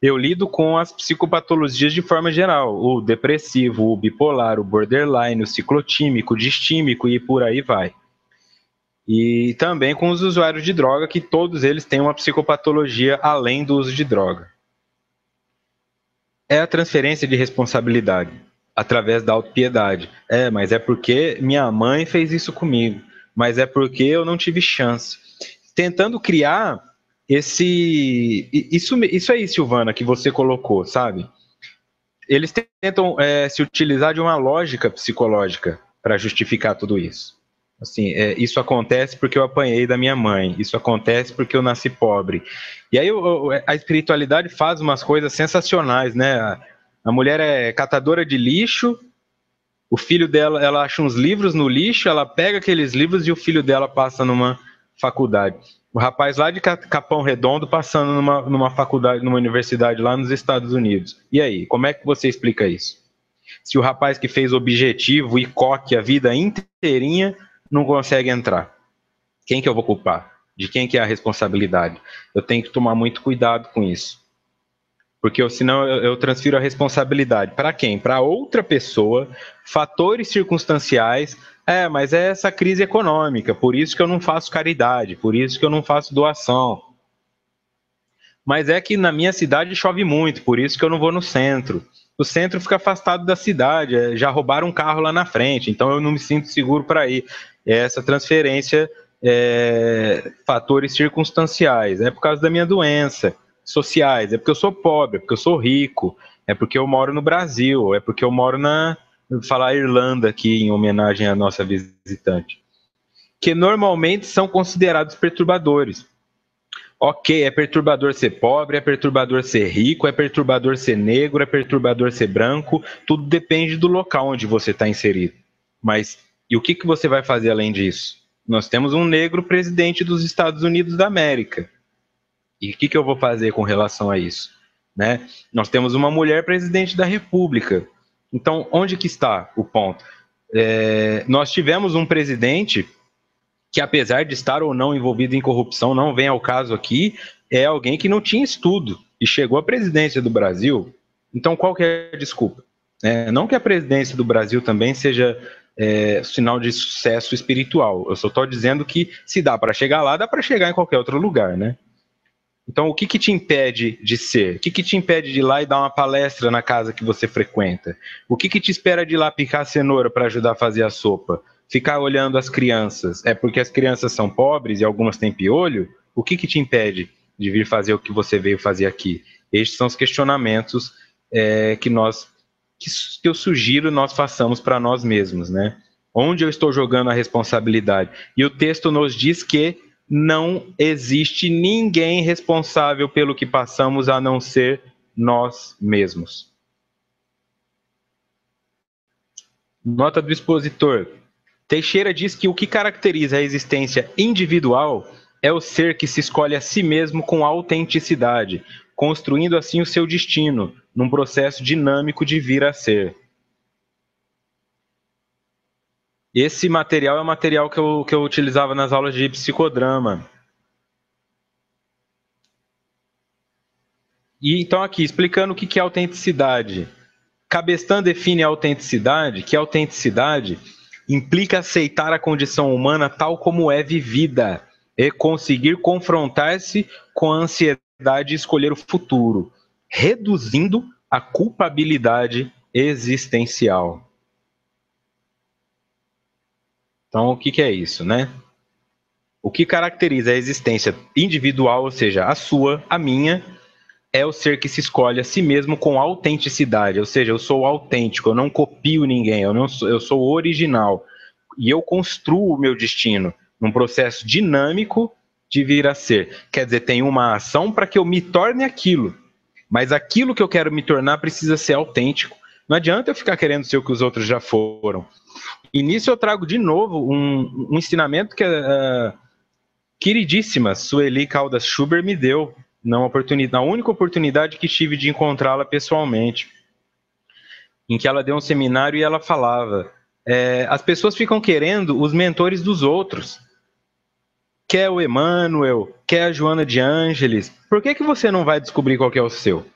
A: eu lido com as psicopatologias de forma geral, o depressivo, o bipolar, o borderline, o ciclotímico, o distímico e por aí vai. E também com os usuários de droga, que todos eles têm uma psicopatologia além do uso de droga. É a transferência de responsabilidade, através da autopiedade. Mas é porque minha mãe fez isso comigo, mas é porque eu não tive chance. Tentando criar isso aí, Silvana, que você colocou, sabe? Eles tentam se utilizar de uma lógica psicológica para justificar tudo isso. Assim, isso acontece porque eu apanhei da minha mãe, isso acontece porque eu nasci pobre. E aí a espiritualidade faz umas coisas sensacionais, né? A mulher é catadora de lixo, o filho dela, ela acha uns livros no lixo, ela pega aqueles livros e o filho dela passa numa faculdade. O rapaz lá de Capão Redondo passando numa faculdade, numa universidade lá nos Estados Unidos. E aí, como é que você explica isso? Se o rapaz que fez objetivo e coque a vida inteirinha não consegue entrar, quem que eu vou culpar? De quem que é a responsabilidade? Eu tenho que tomar muito cuidado com isso. Porque senão eu transfiro a responsabilidade para quem? Para outra pessoa, fatores circunstanciais. Mas é essa crise econômica, por isso que eu não faço caridade, por isso que eu não faço doação. Mas é que na minha cidade chove muito, por isso que eu não vou no centro. O centro fica afastado da cidade, já roubaram um carro lá na frente, então eu não me sinto seguro para ir. É essa transferência fatores circunstanciais, é por causa da minha doença, sociais, é porque eu sou pobre, é porque eu sou rico, é porque eu moro no Brasil, é porque eu moro vou falar Irlanda aqui em homenagem à nossa visitante, que normalmente são considerados perturbadores. Ok, é perturbador ser pobre, é perturbador ser rico, é perturbador ser negro, é perturbador ser branco, tudo depende do local onde você está inserido. Mas e o que, que você vai fazer além disso? Nós temos um negro presidente dos Estados Unidos da América. E o que, que eu vou fazer com relação a isso? Né? Nós temos uma mulher presidente da República. Então, onde que está o ponto? Nós tivemos um presidente que, apesar de estar ou não envolvido em corrupção, não vem ao caso aqui, é alguém que não tinha estudo e chegou à presidência do Brasil. Então, qual que é a desculpa? Não que a presidência do Brasil também seja sinal de sucesso espiritual. Eu só estou dizendo que se dá para chegar lá, dá para chegar em qualquer outro lugar, né? Então, o que, que te impede de ser? O que, que te impede de ir lá e dar uma palestra na casa que você frequenta? O que, que te espera de ir lá picar cenoura para ajudar a fazer a sopa? Ficar olhando as crianças? É porque as crianças são pobres e algumas têm piolho? O que, que te impede de vir fazer o que você veio fazer aqui? Estes são os questionamentos que eu sugiro nós façamos para nós mesmos, né? Onde eu estou jogando a responsabilidade? E o texto nos diz que não existe ninguém responsável pelo que passamos a não ser nós mesmos. Nota do expositor. Teixeira diz que o que caracteriza a existência individual é o ser que se escolhe a si mesmo com autenticidade, construindo assim o seu destino, num processo dinâmico de vir a ser. Esse material é o material que eu utilizava nas aulas de psicodrama. E então aqui, explicando o que é autenticidade. Cabestan define a autenticidade, que a autenticidade implica aceitar a condição humana tal como é vivida e conseguir confrontar-se com a ansiedade de escolher o futuro, reduzindo a culpabilidade existencial. Então, o que é isso, né? O que caracteriza a existência individual, ou seja, a sua, a minha, é o ser que se escolhe a si mesmo com autenticidade, ou seja, eu sou autêntico, eu não copio ninguém, eu sou original. E eu construo o meu destino num processo dinâmico de vir a ser. Quer dizer, tem uma ação para que eu me torne aquilo, mas aquilo que eu quero me tornar precisa ser autêntico. Não adianta eu ficar querendo ser o que os outros já foram. E nisso eu trago de novo um ensinamento que a queridíssima Sueli Caldas Schubert me deu na única oportunidade que tive de encontrá-la pessoalmente, em que ela deu um seminário e ela falava: as pessoas ficam querendo os mentores dos outros. Quer o Emmanuel, quer a Joana de Ângeles. Por que você não vai descobrir qual que é o seu?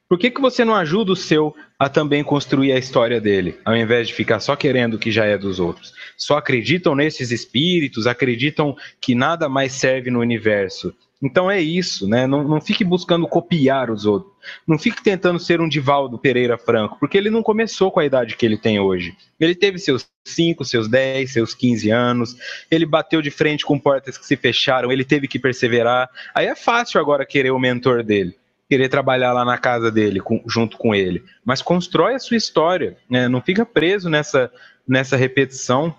A: Por que você não ajuda o seu a também construir a história dele, ao invés de ficar só querendo o que já é dos outros? Só acreditam nesses espíritos, acreditam que nada mais serve no universo. Então é isso, né? Não fique buscando copiar os outros. Não fique tentando ser um Divaldo Pereira Franco, porque ele não começou com a idade que ele tem hoje. Ele teve seus 5, seus 10, seus 15 anos, ele bateu de frente com portas que se fecharam, ele teve que perseverar. Aí é fácil agora querer o mentor dele, querer trabalhar lá na casa dele, junto com ele. Mas constrói a sua história, né? Não fica preso nessa repetição.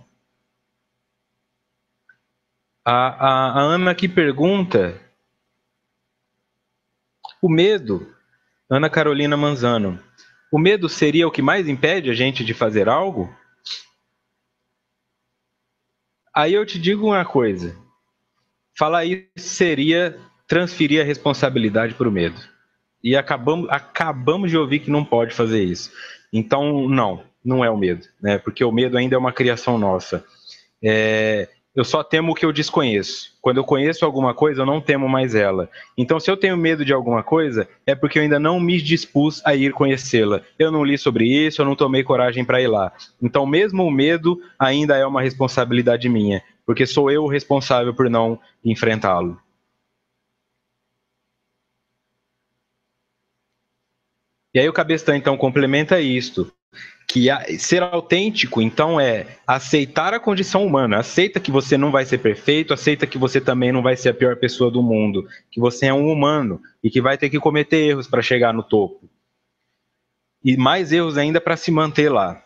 A: A Ana aqui pergunta: o medo, Ana Carolina Manzano, o medo seria o que mais impede a gente de fazer algo? Aí eu te digo uma coisa: falar isso seria transferir a responsabilidade para o medo. E acabamos de ouvir que não pode fazer isso. Então, não é o medo, né? Porque o medo ainda é uma criação nossa. Eu só temo o que eu desconheço. Quando eu conheço alguma coisa, eu não temo mais ela. Então, se eu tenho medo de alguma coisa, é porque eu ainda não me dispus a ir conhecê-la. Eu não li sobre isso, eu não tomei coragem para ir lá. Então, mesmo o medo ainda é uma responsabilidade minha, porque sou eu o responsável por não enfrentá-lo. E aí o Cabestan, então, complementa isto, que ser autêntico, então, é aceitar a condição humana. Aceita que você não vai ser perfeito, aceita que você também não vai ser a pior pessoa do mundo, que você é um humano e que vai ter que cometer erros para chegar no topo. E mais erros ainda para se manter lá.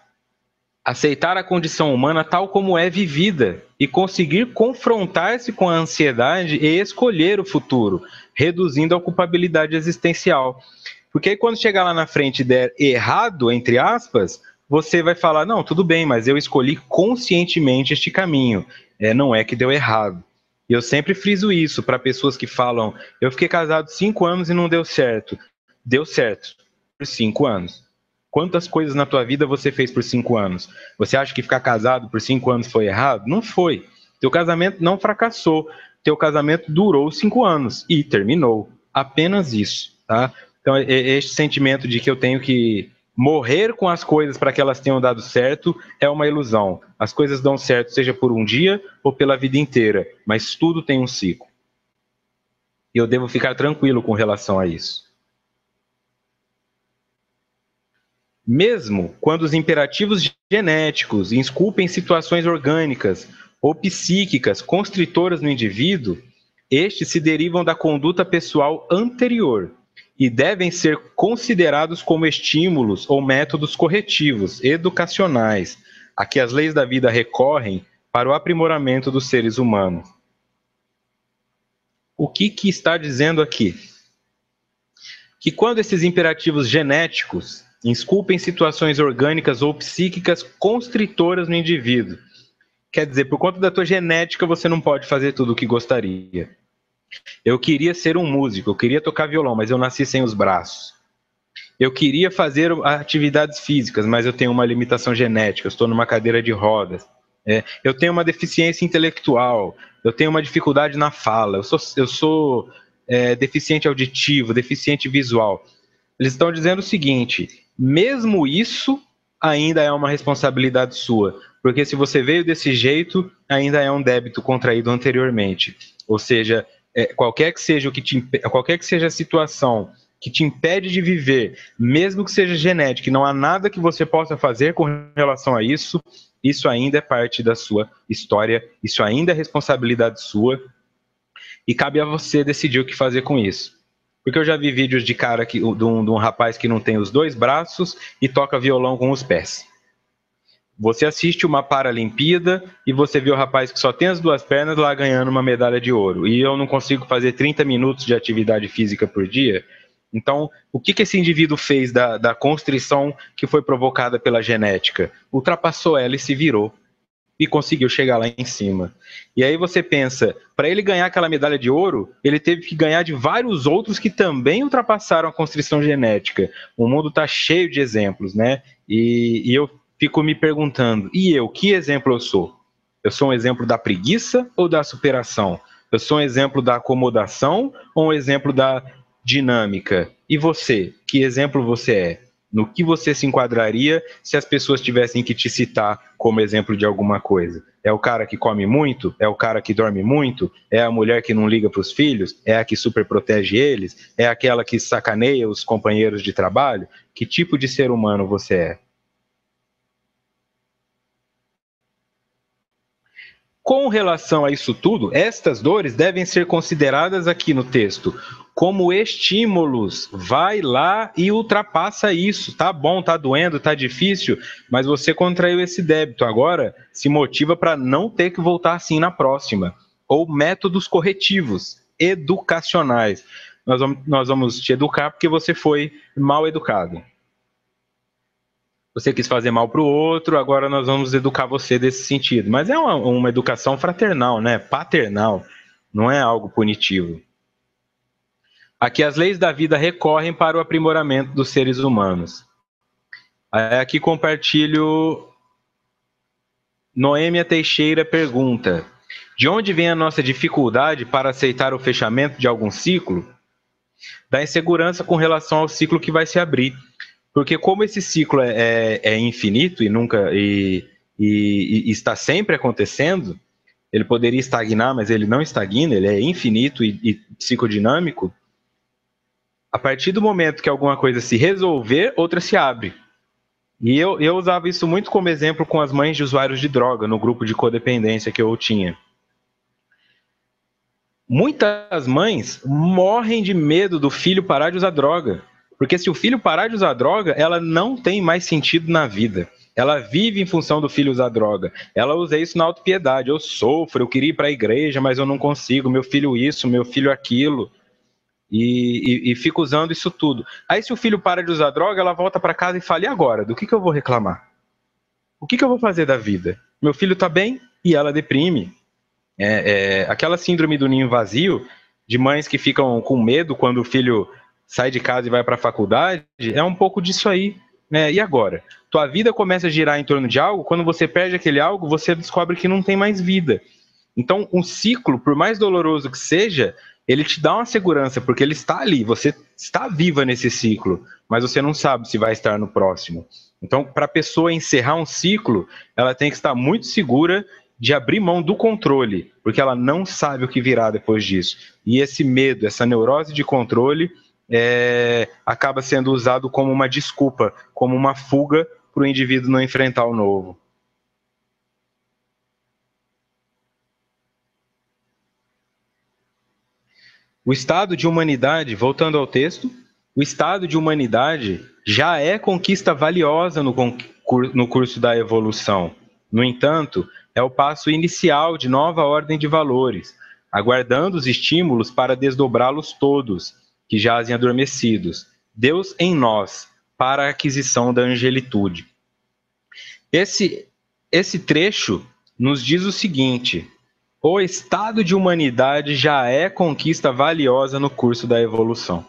A: Aceitar a condição humana tal como é vivida e conseguir confrontar-se com a ansiedade e escolher o futuro, reduzindo a culpabilidade existencial. Porque aí quando chegar lá na frente e der errado, entre aspas, você vai falar, não, tudo bem, mas eu escolhi conscientemente este caminho. Não é que deu errado. E eu sempre friso isso para pessoas que falam, eu fiquei casado 5 anos e não deu certo. Deu certo por 5 anos. Quantas coisas na tua vida você fez por 5 anos? Você acha que ficar casado por 5 anos foi errado? Não foi. Teu casamento não fracassou. Teu casamento durou 5 anos e terminou. Apenas isso, tá? Então, este sentimento de que eu tenho que morrer com as coisas para que elas tenham dado certo é uma ilusão. As coisas dão certo, seja por um dia ou pela vida inteira, mas tudo tem um ciclo. E eu devo ficar tranquilo com relação a isso. Mesmo quando os imperativos genéticos esculpem situações orgânicas ou psíquicas constritoras no indivíduo, estes se derivam da conduta pessoal anterior e devem ser considerados como estímulos ou métodos corretivos, educacionais, a que as leis da vida recorrem para o aprimoramento dos seres humanos. O que está dizendo aqui? Que quando esses imperativos genéticos esculpem situações orgânicas ou psíquicas constritoras no indivíduo, quer dizer, por conta da tua genética você não pode fazer tudo o que gostaria. Eu queria ser um músico, eu queria tocar violão, mas eu nasci sem os braços. Eu queria fazer atividades físicas, mas eu tenho uma limitação genética, eu estou numa cadeira de rodas. Eu tenho uma deficiência intelectual, eu tenho uma dificuldade na fala, eu sou deficiente auditivo, deficiente visual. Eles estão dizendo o seguinte, mesmo isso ainda é uma responsabilidade sua, porque se você veio desse jeito, ainda é um débito contraído anteriormente. Ou seja, qualquer que seja a situação que te impede de viver, mesmo que seja genética, não há nada que você possa fazer com relação a isso, isso ainda é parte da sua história, isso ainda é responsabilidade sua, e cabe a você decidir o que fazer com isso. Porque eu já vi vídeos de um rapaz que não tem os 2 braços e toca violão com os pés. Você assiste uma Paralimpíada e você vê o rapaz que só tem as 2 pernas lá ganhando uma medalha de ouro. E eu não consigo fazer 30 minutos de atividade física por dia. Então, o que esse indivíduo fez da constrição que foi provocada pela genética? Ultrapassou ela e se virou. E conseguiu chegar lá em cima. E aí você pensa, para ele ganhar aquela medalha de ouro, ele teve que ganhar de vários outros que também ultrapassaram a constrição genética. O mundo está cheio de exemplos, né? E eu fico me perguntando, e eu, que exemplo eu sou? Eu sou um exemplo da preguiça ou da superação? Eu sou um exemplo da acomodação ou um exemplo da dinâmica? E você, que exemplo você é? No que você se enquadraria se as pessoas tivessem que te citar como exemplo de alguma coisa? É o cara que come muito? É o cara que dorme muito? É a mulher que não liga para os filhos? É a que super protege eles? É aquela que sacaneia os companheiros de trabalho? Que tipo de ser humano você é? Com relação a isso tudo, estas dores devem ser consideradas aqui no texto como estímulos. Vai lá e ultrapassa isso. Tá bom, tá doendo, tá difícil, mas você contraiu esse débito. Agora se motiva para não ter que voltar assim na próxima. Ou métodos corretivos, educacionais. Nós vamos te educar porque você foi mal educado. Você quis fazer mal para o outro, agora nós vamos educar você desse sentido. Mas é uma educação fraternal, né? Paternal, não é algo punitivo. Aqui as leis da vida recorrem para o aprimoramento dos seres humanos. Aqui compartilho. Noêmia Teixeira pergunta: de onde vem a nossa dificuldade para aceitar o fechamento de algum ciclo? Da insegurança com relação ao ciclo que vai se abrir. Porque como esse ciclo é infinito e nunca e está sempre acontecendo, ele poderia estagnar, mas ele não estagna, ele é infinito e psicodinâmico. A partir do momento que alguma coisa se resolver, outra se abre. E eu usava isso muito como exemplo com as mães de usuários de droga, no grupo de codependência que eu tinha. Muitas mães morrem de medo do filho parar de usar droga. Porque se o filho parar de usar droga, ela não tem mais sentido na vida. Ela vive em função do filho usar droga. Ela usa isso na autopiedade. Eu sofro, eu queria ir para a igreja, mas eu não consigo. Meu filho isso, meu filho aquilo. E fica usando isso tudo. Aí se o filho para de usar droga, ela volta para casa e fala, e agora? Do que eu vou reclamar? O que eu vou fazer da vida? Meu filho está bem e ela deprime. Aquela síndrome do ninho vazio, de mães que ficam com medo quando o filho sai de casa e vai para a faculdade, é um pouco disso aí. Né? E agora? Tua vida começa a girar em torno de algo, quando você perde aquele algo, você descobre que não tem mais vida. Então, um ciclo, por mais doloroso que seja, ele te dá uma segurança, porque ele está ali, você está viva nesse ciclo, mas você não sabe se vai estar no próximo. Então, para a pessoa encerrar um ciclo, ela tem que estar muito segura de abrir mão do controle, porque ela não sabe o que virá depois disso. E esse medo, essa neurose de controle, acaba sendo usado como uma desculpa, como uma fuga para o indivíduo não enfrentar o novo. O estado de humanidade, voltando ao texto, o estado de humanidade já é conquista valiosa no curso da evolução. No entanto, é o passo inicial de nova ordem de valores, aguardando os estímulos para desdobrá-los todos, que jazem adormecidos. Deus em nós, para a aquisição da angelitude. Esse trecho nos diz o seguinte: o estado de humanidade já é conquista valiosa no curso da evolução.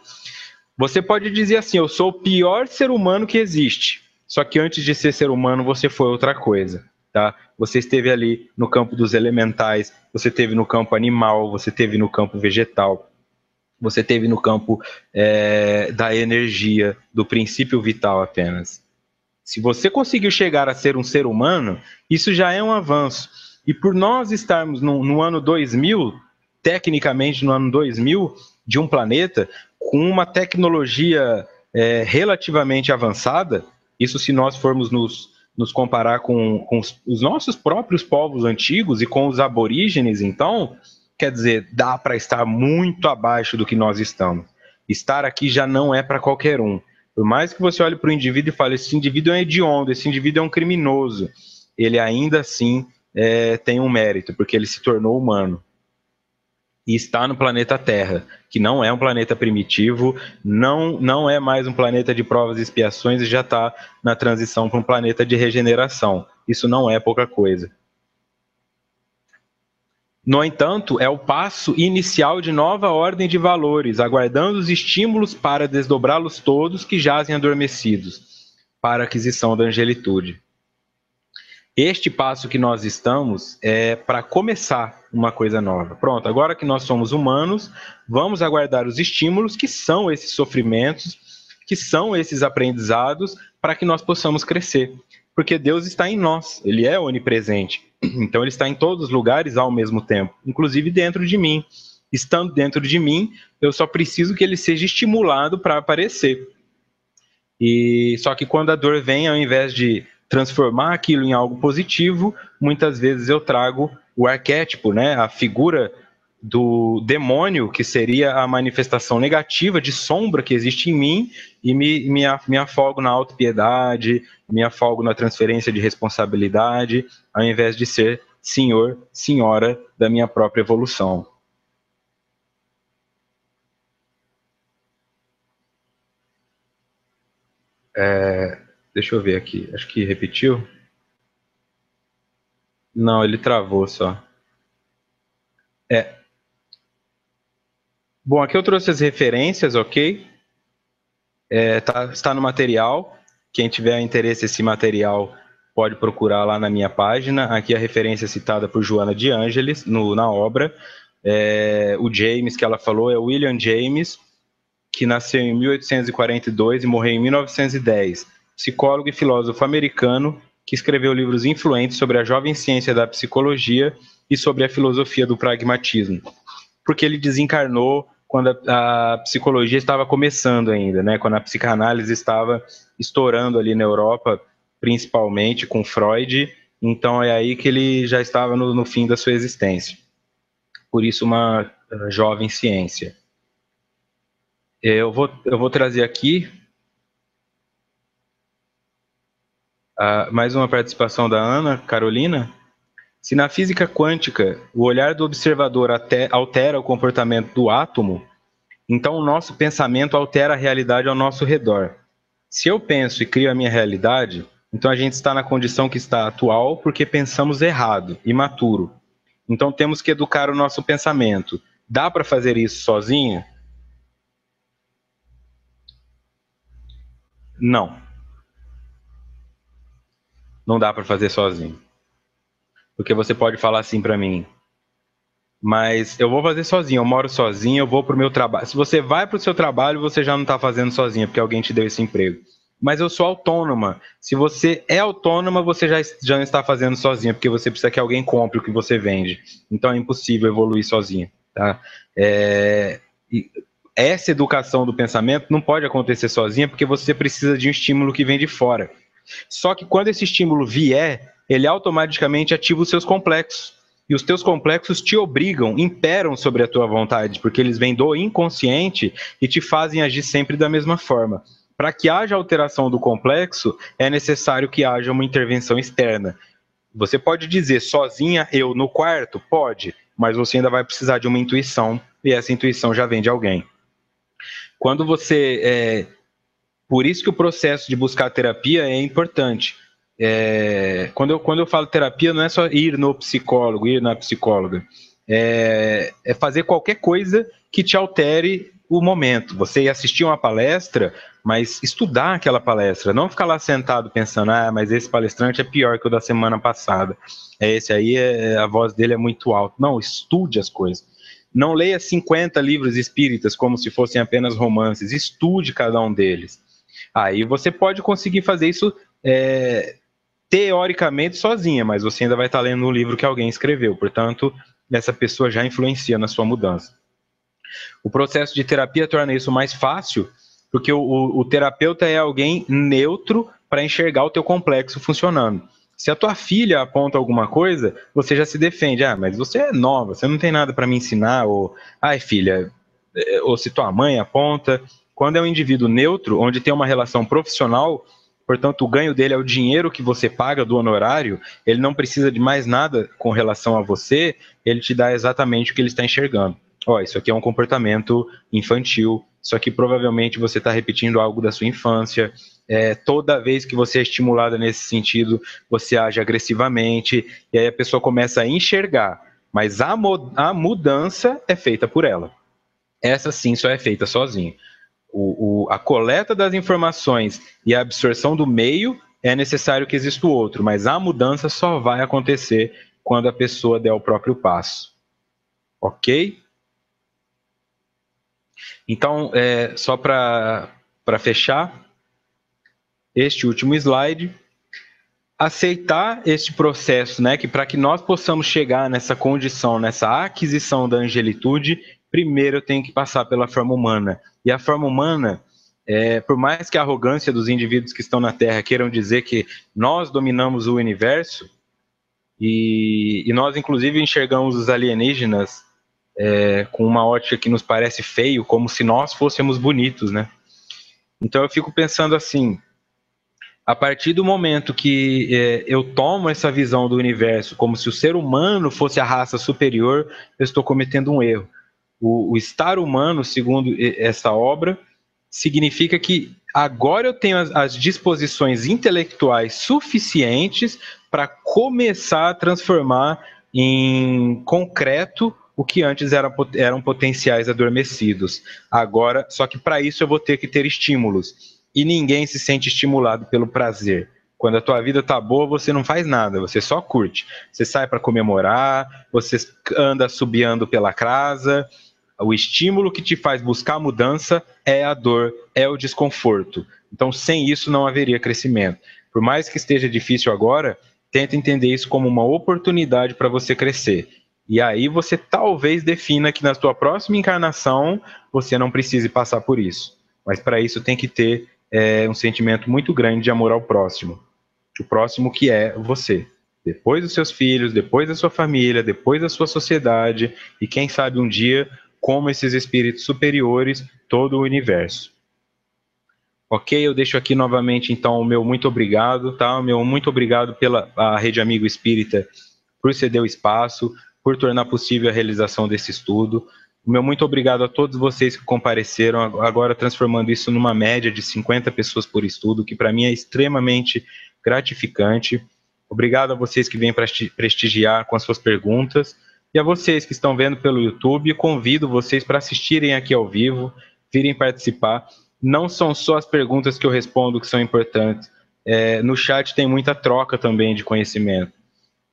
A: Você pode dizer assim, eu sou o pior ser humano que existe, só que antes de ser ser humano você foi outra coisa. Tá? Você esteve ali no campo dos elementais, você esteve no campo animal, você esteve no campo vegetal, você esteve no campo da energia, do princípio vital apenas. Se você conseguiu chegar a ser um ser humano, isso já é um avanço. E por nós estarmos no ano 2000, tecnicamente no ano 2000, de um planeta com uma tecnologia relativamente avançada, isso se nós formos nos comparar com os nossos próprios povos antigos e com os aborígenes, então, quer dizer, dá para estar muito abaixo do que nós estamos. Estar aqui já não é para qualquer um. Por mais que você olhe para o indivíduo e fale, esse indivíduo é um hediondo, esse indivíduo é um criminoso, ele ainda assim tem um mérito, porque ele se tornou humano. E está no planeta Terra, que não é um planeta primitivo, não é mais um planeta de provas e expiações e já está na transição para um planeta de regeneração. Isso não é pouca coisa. No entanto, é o passo inicial de nova ordem de valores, aguardando os estímulos para desdobrá-los todos que jazem adormecidos, para a aquisição da angelitude. Este passo que nós estamos é para começar uma coisa nova. Pronto, agora que nós somos humanos, vamos aguardar os estímulos, que são esses sofrimentos, que são esses aprendizados, para que nós possamos crescer. Porque Deus está em nós, Ele é onipresente. Então Ele está em todos os lugares ao mesmo tempo, inclusive dentro de mim. Estando dentro de mim, eu só preciso que Ele seja estimulado para aparecer. E só que quando a dor vem, ao invés de transformar aquilo em algo positivo, muitas vezes eu trago o arquétipo, né, a figura do demônio, que seria a manifestação negativa de sombra que existe em mim, e me afogo na autopiedade, me afogo na transferência de responsabilidade, ao invés de ser senhor, senhora da minha própria evolução. Deixa eu ver aqui, acho que repetiu. Não, ele travou só. É, bom, aqui eu trouxe as referências, ok? Está no material. Quem tiver interesse nesse material pode procurar lá na minha página. Aqui a referência citada por Joana de Ângeles na obra. O James que ela falou é William James, que nasceu em 1842 e morreu em 1910. Psicólogo e filósofo americano que escreveu livros influentes sobre a jovem ciência da psicologia e sobre a filosofia do pragmatismo. Porque ele desencarnou quando a psicologia estava começando ainda, né? Quando a psicanálise estava estourando ali na Europa, principalmente com Freud. Então é aí que ele já estava no fim da sua existência. Por isso, uma jovem ciência. Eu vou trazer aqui mais uma participação da Ana Carolina. Se na física quântica o olhar do observador altera o comportamento do átomo, então o nosso pensamento altera a realidade ao nosso redor. Se eu penso e crio a minha realidade, então a gente está na condição que está atual porque pensamos errado, imaturo. Então temos que educar o nosso pensamento. Dá para fazer isso sozinho? Não. Não dá para fazer sozinho. Porque você pode falar assim para mim, mas eu vou fazer sozinho, eu moro sozinho, eu vou para o meu trabalho. Se você vai para o seu trabalho, você já não está fazendo sozinho, porque alguém te deu esse emprego. Mas eu sou autônoma. Se você é autônoma, você já não está fazendo sozinha, porque você precisa que alguém compre o que você vende. Então é impossível evoluir sozinho. Tá? Essa educação do pensamento não pode acontecer sozinha, porque você precisa de um estímulo que vem de fora. Só que quando esse estímulo vier, ele automaticamente ativa os seus complexos. E os teus complexos te obrigam, imperam sobre a tua vontade, porque eles vêm do inconsciente e te fazem agir sempre da mesma forma. Para que haja alteração do complexo, é necessário que haja uma intervenção externa. Você pode dizer sozinha, eu no quarto? Pode, mas você ainda vai precisar de uma intuição, e essa intuição já vem de alguém. Quando você... Por isso que o processo de buscar terapia é importante. Quando eu falo terapia, não é só ir no psicólogo, ir na psicóloga. É fazer qualquer coisa que te altere o momento. Você ir assistir uma palestra, mas estudar aquela palestra. Não ficar lá sentado pensando, mas esse palestrante é pior que o da semana passada. Esse aí, a voz dele é muito alta. Não, estude as coisas. Não leia 50 livros espíritas como se fossem apenas romances. Estude cada um deles. Aí você pode conseguir fazer isso teoricamente sozinha, mas você ainda vai estar lendo um livro que alguém escreveu. Portanto, essa pessoa já influencia na sua mudança. O processo de terapia torna isso mais fácil, porque o terapeuta é alguém neutro para enxergar o teu complexo funcionando. Se a tua filha aponta alguma coisa, você já se defende. Mas você é nova, você não tem nada para me ensinar. Ou, filha, ou se tua mãe aponta. Quando é um indivíduo neutro, onde tem uma relação profissional, portanto, o ganho dele é o dinheiro que você paga do honorário, ele não precisa de mais nada com relação a você, ele te dá exatamente o que ele está enxergando. Isso aqui é um comportamento infantil, isso aqui provavelmente você está repetindo algo da sua infância, toda vez que você é estimulada nesse sentido, você age agressivamente, e aí a pessoa começa a enxergar, mas a mudança é feita por ela. Essa sim só é feita sozinha. A coleta das informações e a absorção do meio é necessário que exista o outro, mas a mudança só vai acontecer quando a pessoa der o próprio passo. Ok? Então, só para fechar, este último slide, aceitar este processo, né, que para que nós possamos chegar nessa condição, nessa aquisição da angelitude, primeiro eu tenho que passar pela forma humana. E a forma humana, por mais que a arrogância dos indivíduos que estão na Terra queiram dizer que nós dominamos o universo, e nós inclusive enxergamos os alienígenas com uma ótica que nos parece feio, como se nós fôssemos bonitos, né? Então eu fico pensando assim, a partir do momento que eu tomo essa visão do universo como se o ser humano fosse a raça superior, eu estou cometendo um erro. O estar humano, segundo essa obra, significa que agora eu tenho as disposições intelectuais suficientes para começar a transformar em concreto o que antes eram potenciais adormecidos. Agora, só que para isso eu vou ter que ter estímulos. E ninguém se sente estimulado pelo prazer. Quando a tua vida tá boa, você não faz nada, você só curte. Você sai para comemorar, você anda assobiando pela casa. O estímulo que te faz buscar mudança é a dor, é o desconforto. Então, sem isso não haveria crescimento. Por mais que esteja difícil agora, tenta entender isso como uma oportunidade para você crescer. E aí você talvez defina que na sua próxima encarnação você não precise passar por isso. Mas para isso tem que ter um sentimento muito grande de amor ao próximo. O próximo que é você. Depois dos seus filhos, depois da sua família, depois da sua sociedade e quem sabe um dia, como esses espíritos superiores, todo o universo. Ok, eu deixo aqui novamente então o meu muito obrigado, tá? O meu muito obrigado pela a Rede Amigo Espírita por ceder o espaço, por tornar possível a realização desse estudo. O meu muito obrigado a todos vocês que compareceram, agora transformando isso numa média de 50 pessoas por estudo, que para mim é extremamente gratificante. Obrigado a vocês que vêm prestigiar com as suas perguntas. E a vocês que estão vendo pelo YouTube, convido vocês para assistirem aqui ao vivo, virem participar. Não são só as perguntas que eu respondo que são importantes. No chat tem muita troca também de conhecimento.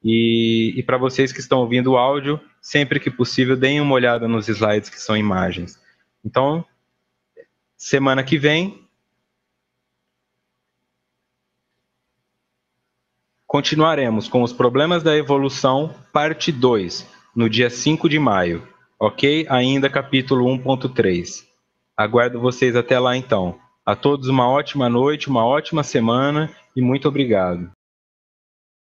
A: E para vocês que estão ouvindo o áudio, sempre que possível, deem uma olhada nos slides que são imagens. Então, semana que vem, continuaremos com os problemas da evolução, parte 2, no dia 5 de maio. Ok? Ainda capítulo 1.3. Aguardo vocês até lá então. A todos uma ótima noite, uma ótima semana e muito obrigado.